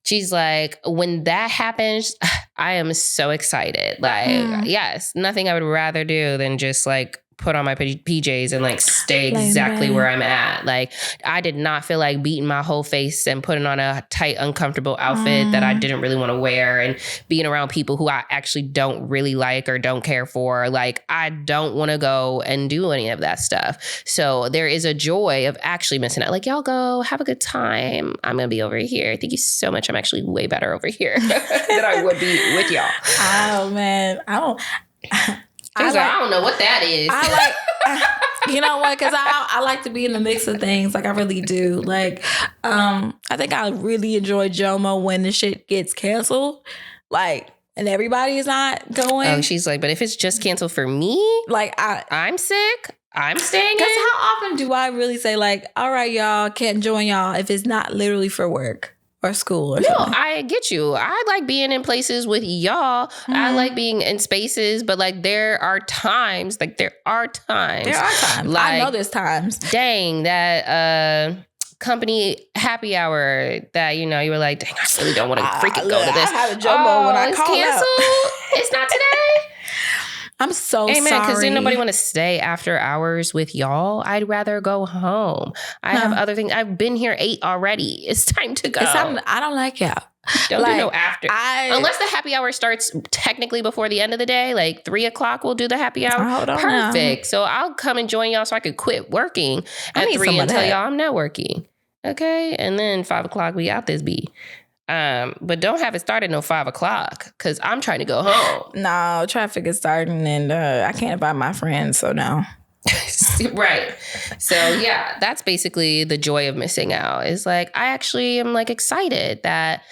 she's like, when that happens, I am so excited. Like, yes, nothing I would rather do than just like put on my PJs and like stay exactly where I'm at. Like I did not feel like beating my whole face and putting on a tight, uncomfortable outfit that I didn't really want to wear and being around people who I actually don't really like or don't care for. Like I don't want to go and do any of that stuff. So there is a joy of actually missing out. Like y'all go have a good time. I'm going to be over here. Thank you so much. I'm actually way better over here than I would be with y'all. Oh man. I don't know what that is. You know what? Because I like to be in the mix of things. Like I really do. Like, I think I really enjoy JOMO when the shit gets canceled. Like, and everybody is not going. Oh, she's like, but if it's just canceled for me, like I'm sick. I'm staying in. Because how often do I really say like, all right, y'all can't join y'all if it's not literally for work? Or school or something. No, I get you. I like being in places with y'all. I like being in spaces, but like there are times. There are times. Like, I know there's times. Dang, that company happy hour that, you know, you were like, dang, I really don't want to freaking go to this. I had a JOMO when I it's called canceled. It's not today. I'm so sorry. Amen, because didn't nobody want to stay after hours with y'all. I'd rather go home. I have other things. I've been here 8 already. It's time to go. I don't like y'all. Don't do no after. Unless the happy hour starts technically before the end of the day, like 3:00, we'll do the happy hour. Hold on Perfect. now. So I'll come and join y'all so I could quit working at 3 and tell y'all I'm not working. Okay. And then 5:00, we out this bee. But don't have it started no 5:00 because I'm trying to go home. No, traffic is starting and I can't invite my friends, so no. Right. So yeah, that's basically the joy of missing out. Is like I actually am like excited that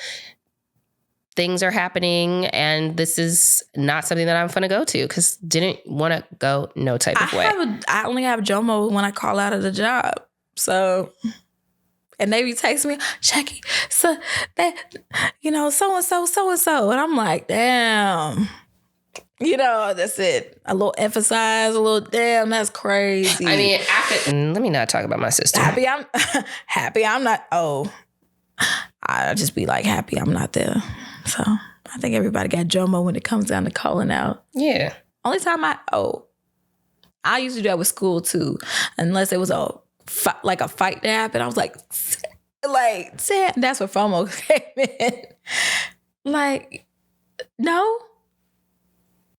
things are happening and this is not something that I'm gonna go to because didn't want to go no type of way. I only have JOMO when I call out of the job. So and they be texting me, Jackie, so that, you know, so-and-so. And I'm like, damn. You know, that's it. A little emphasize, a little damn, that's crazy. I mean, let me not talk about my sister. Happy I'm not, I just be like, happy I'm not there. So I think everybody got JOMO when it comes down to calling out. Yeah. Only time I used to do that with school too, unless it was a fight that happened. I was like, Sam, that's where FOMO came in. Like, no.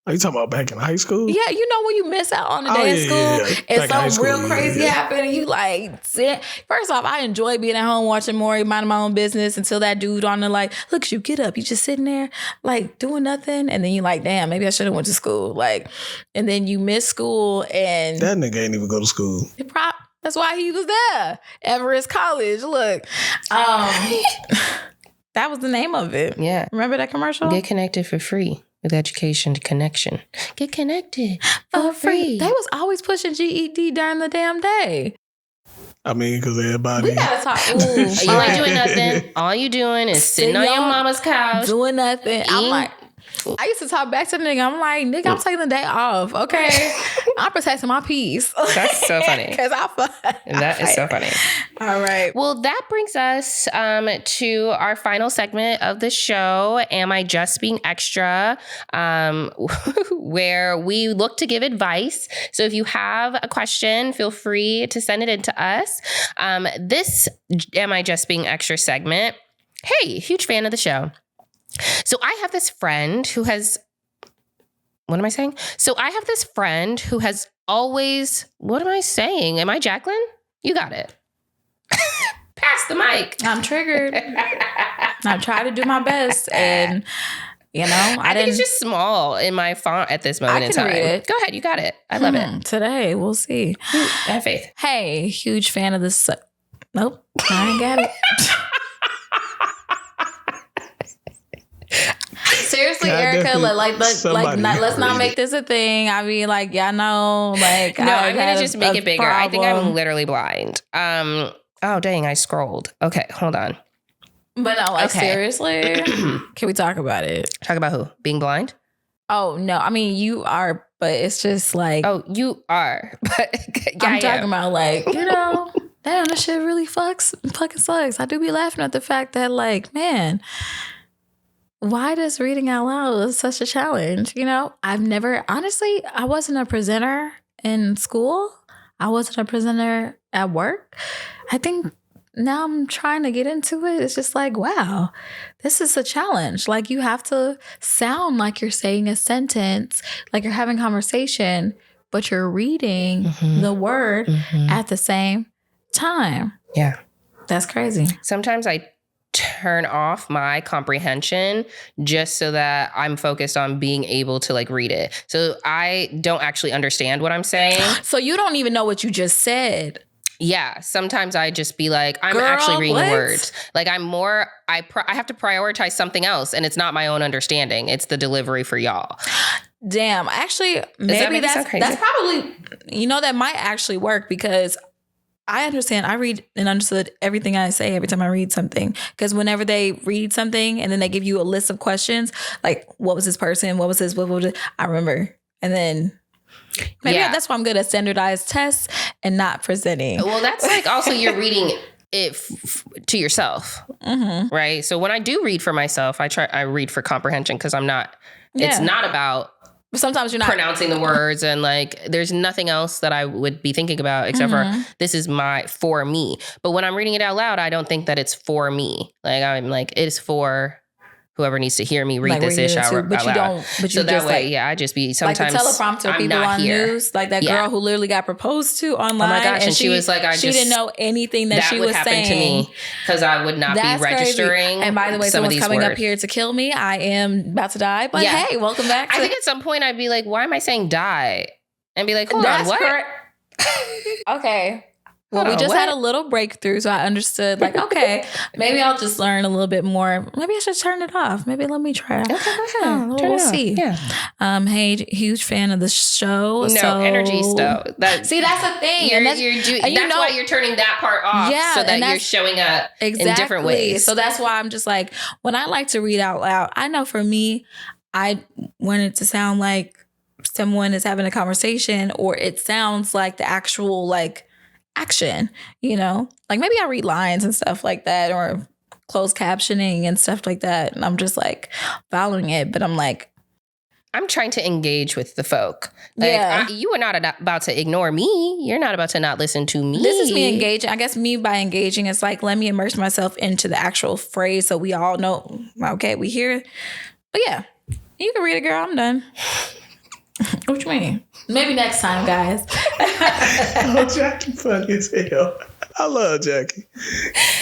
Are you talking about back in high school? Yeah, you know when you miss out on the day in school and something real crazy happened and you like, first off, I enjoy being at home watching Maury, minding my own business until that dude on the like, look, you get up, you just sitting there like doing nothing. And then you like, damn, maybe I should have went to school. Like, and then you miss school and that nigga ain't even go to school. That's why he was there. Everest College. Look. That was the name of it. Yeah. Remember that commercial? Get connected for free with education connection. Get connected for free. They was always pushing GED during the damn day. I mean, because everybody. We gotta talk. Ooh, you ain't doing nothing. All you doing is sitting on your mama's couch. Doing nothing. I'm like, I used to talk back to the nigga. I'm like, nigga, I'm taking the day off. Okay. I'm protecting my peace. That's so funny. Because That is so funny. All right. Well, that brings us to our final segment of the show, Am I Just Being Extra? Where we look to give advice. So if you have a question, feel free to send it in to us. This Am I Just Being Extra segment. Hey, huge fan of the show. So I have this friend who has, what am I saying? So I have this friend who has always, what am I saying? Am I Jacqueline? You got it. Pass the mic. I'm triggered. I try to do my best and, you know, I think it's just small in my font at this moment in time. Read it. Go ahead. You got it. I love it. Today, we'll see. I have faith. Hey, huge fan of this. Nope. I ain't got it. Seriously, Erica, let's not make this a thing. I mean, like, y'all know, like, no, I'm gonna just make it bigger. Problem. I think I'm literally blind. Oh dang, I scrolled. Okay, hold on. But no, like, seriously, can we talk about it? Talk about who? Being blind? Oh no, I mean you are, but it's just like, oh, you are. But I'm talking about, like, you know, damn, this shit really fucking sucks. I do be laughing at the fact that, like, man. Why does reading out loud is such a challenge? You know, I wasn't a presenter in school. I wasn't a presenter at work. I think now I'm trying to get into it. It's just like, wow, this is a challenge. Like, you have to sound like you're saying a sentence, like you're having conversation, but you're reading the word at the same time. Yeah. That's crazy. Sometimes I turn off my comprehension just so that I'm focused on being able to like read it. So I don't actually understand what I'm saying. So you don't even know what you just said. Yeah. Sometimes I just be like, I'm Girl, actually reading what? words. Like I have to prioritize something else, and it's not my own understanding. It's the delivery for y'all. Damn. Actually, maybe that's probably, that might actually work, because I understand. I read and understood everything I say every time I read something. Because whenever they read something and then they give you a list of questions, like, what was this person? What was this? What was it? I remember. And then maybe that's why I'm good at standardized tests and not presenting. Well, that's like also you're reading it to yourself, right? So when I do read for myself, I read for comprehension, because I'm not. Yeah. It's not about. Sometimes you're not pronouncing the words, and like there's nothing else that I would be thinking about except for this is for me. But when I'm reading it out loud, I don't think that it's for me. Like I'm like, it's for whoever needs to hear me read this ish out loud. But you don't. But you so that just way, I just be sometimes like the teleprompter I'm people not on here. News, like that girl who literally got proposed to online. Oh my gosh! And she was like, she didn't know anything that she was saying. That would happen to me because I would not be registering. Crazy. And by the way, someone's coming up here to kill me. I am about to die. But hey, welcome back. I think at some point I'd be like, why am I saying die? And be like, hold on, what? Okay. Well, we just had a little breakthrough, so I understood, like, okay, maybe I'll just learn a little bit more. Maybe I should turn it off. Maybe let me try it. Okay, go ahead. We'll see. Yeah. Hey, huge fan of the show. No, energy stuff. See, that's the thing. That's why you're turning that part off, so that you're showing up in different ways. So that's why I'm just like, when I like to read out loud, I know for me, I want it to sound like someone is having a conversation, or it sounds like the actual, like, action, like maybe I read lines and stuff like that, or closed captioning and stuff like that, and I'm just like following it, but I'm like, I'm trying to engage with the folk. Like, you are not about to ignore me. You're not about to not listen to me. This is me engaging. I guess me by engaging, it's like, let me immerse myself into the actual phrase so we all know, okay, we hear it. But yeah, you can read it, girl. I'm done. What you mean? Maybe next time, guys. Oh, Jackie funny as hell. I love Jackie.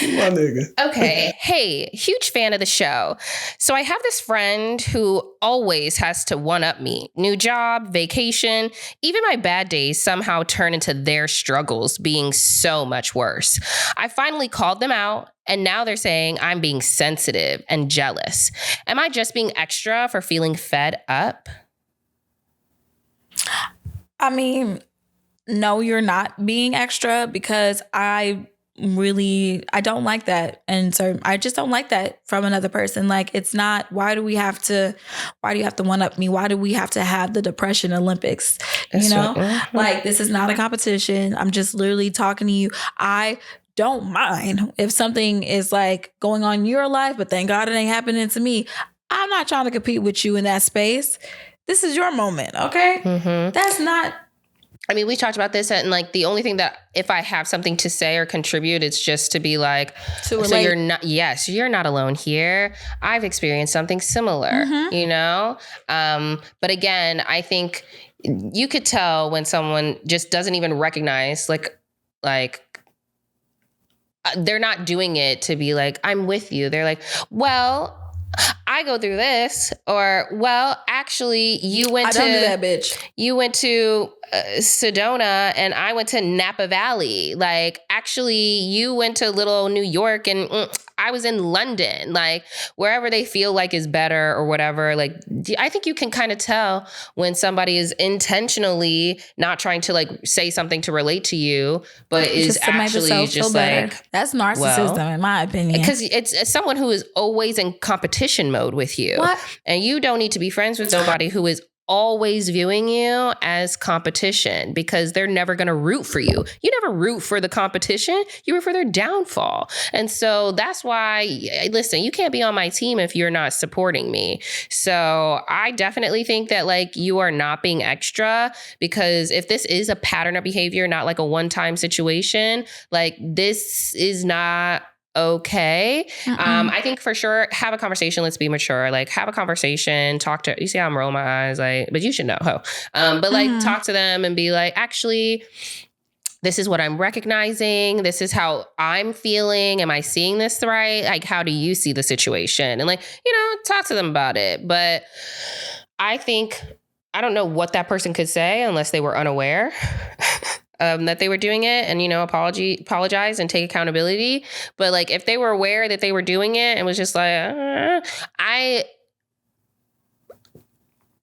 My nigga. Okay. Hey, huge fan of the show. So I have this friend who always has to one-up me. New job, vacation, even my bad days somehow turn into their struggles being so much worse. I finally called them out, and now they're saying I'm being sensitive and jealous. Am I just being extra for feeling fed up? I mean, no, you're not being extra, because I don't like that. And so I just don't like that from another person. Like, it's not, why do you have to one up me? Why do we have to have the Depression Olympics? Like, this is not a competition. I'm just literally talking to you. I don't mind if something is like going on in your life, but thank God it ain't happening to me. I'm not trying to compete with you in that space. This is your moment, okay? That's not... I mean, we talked about this, and like the only thing that if I have something to say or contribute, it's just to be like, so you're not alone here. I've experienced something similar, But again, I think you could tell when someone just doesn't even recognize, like they're not doing it to be like, I'm with you. They're like, well, I go through this, or, well, actually, you went to Sedona and I went to Napa Valley. Like, actually, you went to little New York and I was in London. Like, wherever they feel like is better or whatever. Like, I think you can kind of tell when somebody is intentionally not trying to like say something to relate to you, but is actually just like, that's narcissism, in my opinion. Because it's someone who is always in competition mode with you. What? And you don't need to be friends with nobody who is always viewing you as competition because they're never going to root for you. You never root for the competition. You root for their downfall. And so that's why, listen, you can't be on my team if you're not supporting me. So I definitely think that like you are not being extra, because if this is a pattern of behavior, not like a one-time situation, like this is not okay. I think for sure, have a conversation. Let's be mature. Like have a conversation, talk to, you see how I'm rolling my eyes, like, but you should know, but like talk to them and be like, actually, this is what I'm recognizing. This is how I'm feeling. Am I seeing this right? Like, how do you see the situation? And like, talk to them about it. But I think, I don't know what that person could say unless they were unaware that they were doing it and, apologize and take accountability. But like, if they were aware that they were doing it and was just like, I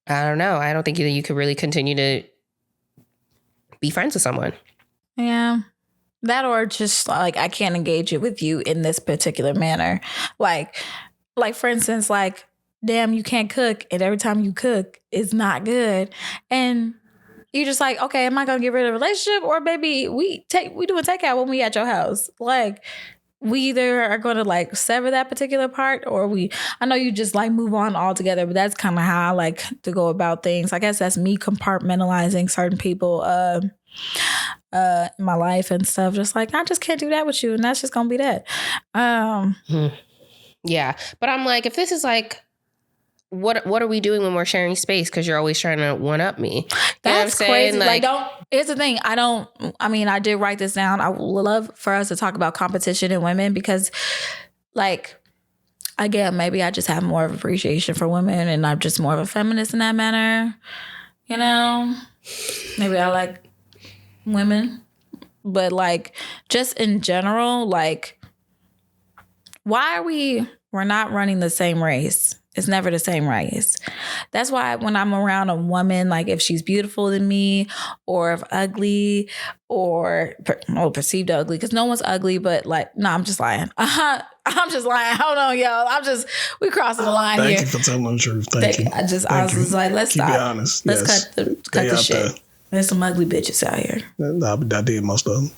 don't know. I don't think that you could really continue to be friends with someone. Yeah. That, or just like, I can't engage it with you in this particular manner. Like for instance, like, damn, you can't cook. And every time you cook, it's not good. And you just like, okay, am I gonna get rid of the relationship, or baby, we doing takeout when we at your house? Like, we either are gonna like sever that particular part, or I know you just like move on altogether, but that's kind of how I like to go about things. I guess that's me compartmentalizing certain people in my life and stuff. Just like, I just can't do that with you, and that's just gonna be that. Yeah, but I'm like, if this is like, what are we doing when we're sharing space? Because you're always trying to one up me. That's crazy. Like, here's the thing. I did write this down. I would love for us to talk about competition in women, because like, again, maybe I just have more of appreciation for women and I'm just more of a feminist in that manner. Maybe I like women, but like, just in general, like, why we're not running the same race. It's never the same race. That's why when I'm around a woman, like if she's beautiful to me, or if ugly, or perceived ugly, because no one's ugly, but like, no, I'm just lying. I'm just lying. Hold on, y'all. We crossing the line here. Thank you for telling the truth. Thank you. I was like, let's keep stop. It honest. Let's cut the shit. There. There's some ugly bitches out here. I did most of them.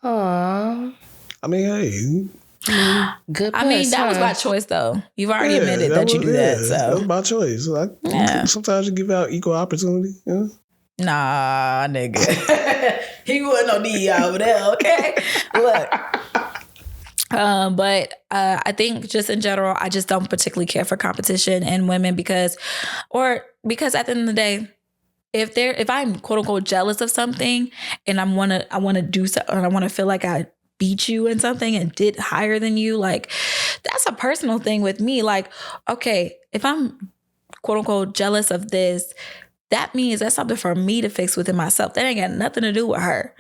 Aww. I mean, hey. Good. That was by choice, though. You've already admitted that you do that. So that was by choice. Sometimes you give out equal opportunity. Yeah. Nah, nigga. He wasn't no DEI over there. Okay, look. But I think just in general, I just don't particularly care for competition in women because at the end of the day, if I'm quote unquote jealous of something and I want to do something, or I want to feel like I beat you in something and did higher than you, like, that's a personal thing with me. Like, okay, if I'm quote unquote jealous of this, that means that's something for me to fix within myself. That ain't got nothing to do with her.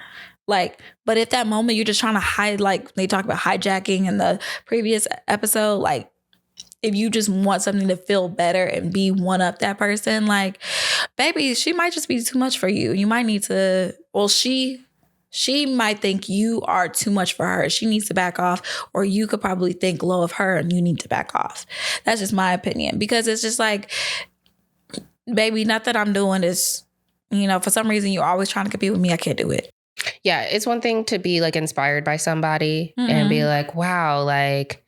Like, but at that moment, you're just trying to hide, like they talk about hijacking in the previous episode. Like, if you just want something to feel better and be one up that person, like, baby, she might just be too much for you. You might need to, she might think you are too much for her. She needs to back off, or you could probably think low of her and you need to back off. That's just my opinion, because it's just like, baby, not that I'm doing this, for some reason you're always trying to compete with me. I can't do it. Yeah, it's one thing to be like inspired by somebody and be like, wow, like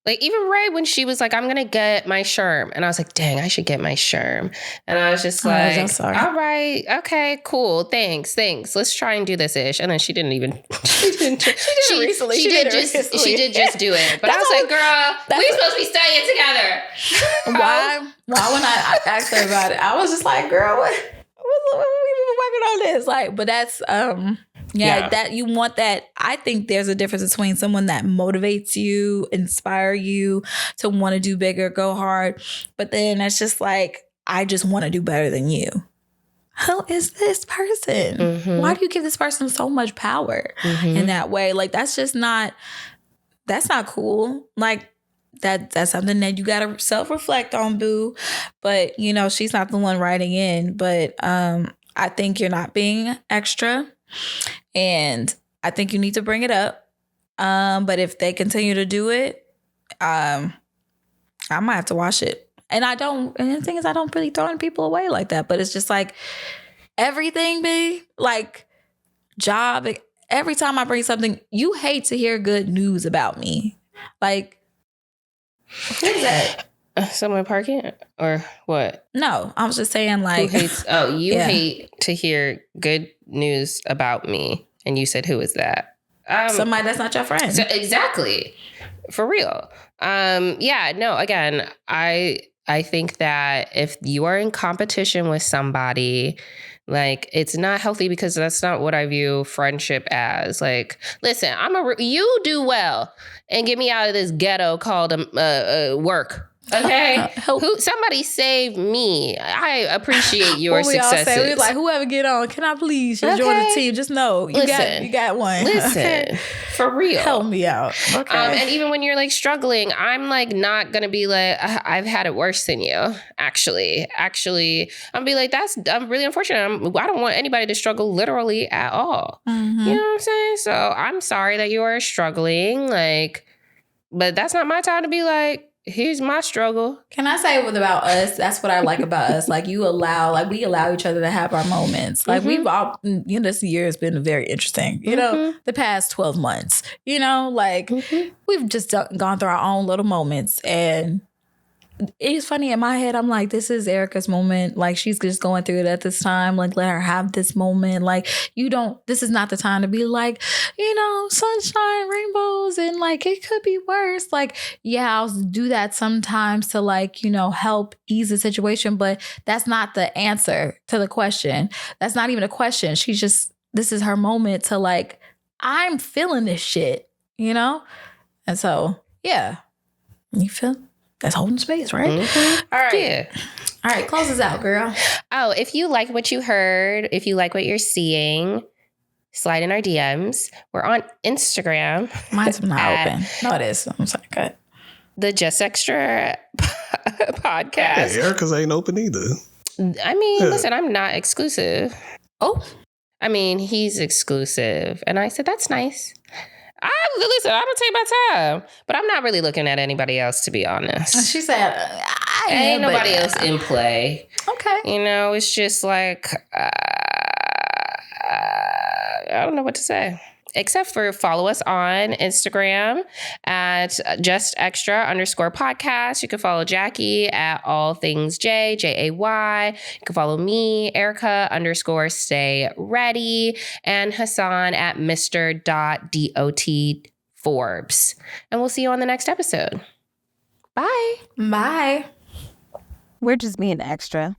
even Ray, when she was like, I'm going to get my SHRM. And I was like, dang, I should get my SHRM. And I was just like, all right, okay, cool. Thanks. Let's try and do this ish. And then she didn't even, she did just do it. But I was like, girl, we supposed to be studying together. Why when I asked her about it, I was just like, girl, what we been working on this? Like, but that's, that you want that. I think there's a difference between someone that motivates you, inspire you to want to do bigger, go hard. But then it's just like, I just want to do better than you. Who is this person? Mm-hmm. Why do you give this person so much power in that way? Like, that's not cool. Like, that's something that you got to self-reflect on, boo. But, she's not the one writing in. But I think you're not being extra. And I think you need to bring it up. But if they continue to do it, I might have to watch it. And the thing is, I don't really throw people away like that. But it's just like everything, be like job. Every time I bring something, you hate to hear good news about me. Like, who is that? Someone parking or what? No, I was just saying like. Who hates? Oh, you hate to hear good news about me. And you said, who is that? Somebody that's not your friend. So exactly. For real. Again, I think that if you are in competition with somebody, like, it's not healthy, because that's not what I view friendship as. Like, listen, you do well and get me out of this ghetto called work. Okay, somebody save me. I appreciate your successes. All say, we like, whoever get on, can I please join the team? Just know you got one. Listen, for real, help me out. Okay. And even when you're like struggling, I'm like not gonna be like, I've had it worse than you. Actually, I'm be like, I'm really unfortunate. I don't want anybody to struggle literally at all. Mm-hmm. You know what I'm saying? So I'm sorry that you are struggling. Like, but that's not my time to be like, here's my struggle. Can I say about us? That's what I like about us. Like, we allow each other to have our moments. Like, we've all, this year has been very interesting. You know, the past 12 months, like we've just gone through our own little moments. And it's funny, in my head, I'm like, this is Erica's moment. Like, she's just going through it at this time. Like, let her have this moment. Like, this is not the time to be like, sunshine, rainbows, and like, it could be worse. Like, yeah, I'll do that sometimes to like, help ease the situation. But that's not the answer to the question. That's not even a question. This is her moment to like, I'm feeling this shit, And so, yeah. You feel? That's holding space, right? Mm-hmm. All right. Yeah. All right. Close us out, girl. Oh, if you like what you heard, if you like what you're seeing, slide in our DMs. We're on Instagram. Mine's not open. No, it is. I'm sorry. Cut. The Just Extra podcast. Yeah, Erica's ain't open either. I mean, listen, I'm not exclusive. Oh. I mean, he's exclusive. And I said, that's nice. Listen, I'm going to take my time. But I'm not really looking at anybody else, to be honest. She said, ain't nobody else in play. Okay. It's just like, I don't know what to say. Except for follow us on Instagram at justextra_podcast. You can follow Jackie at all things J, Jay. You can follow me, Erica _stay ready, and Hassan at Mr.DOT Forbes. And we'll see you on the next episode. Bye. Bye. We're just being extra.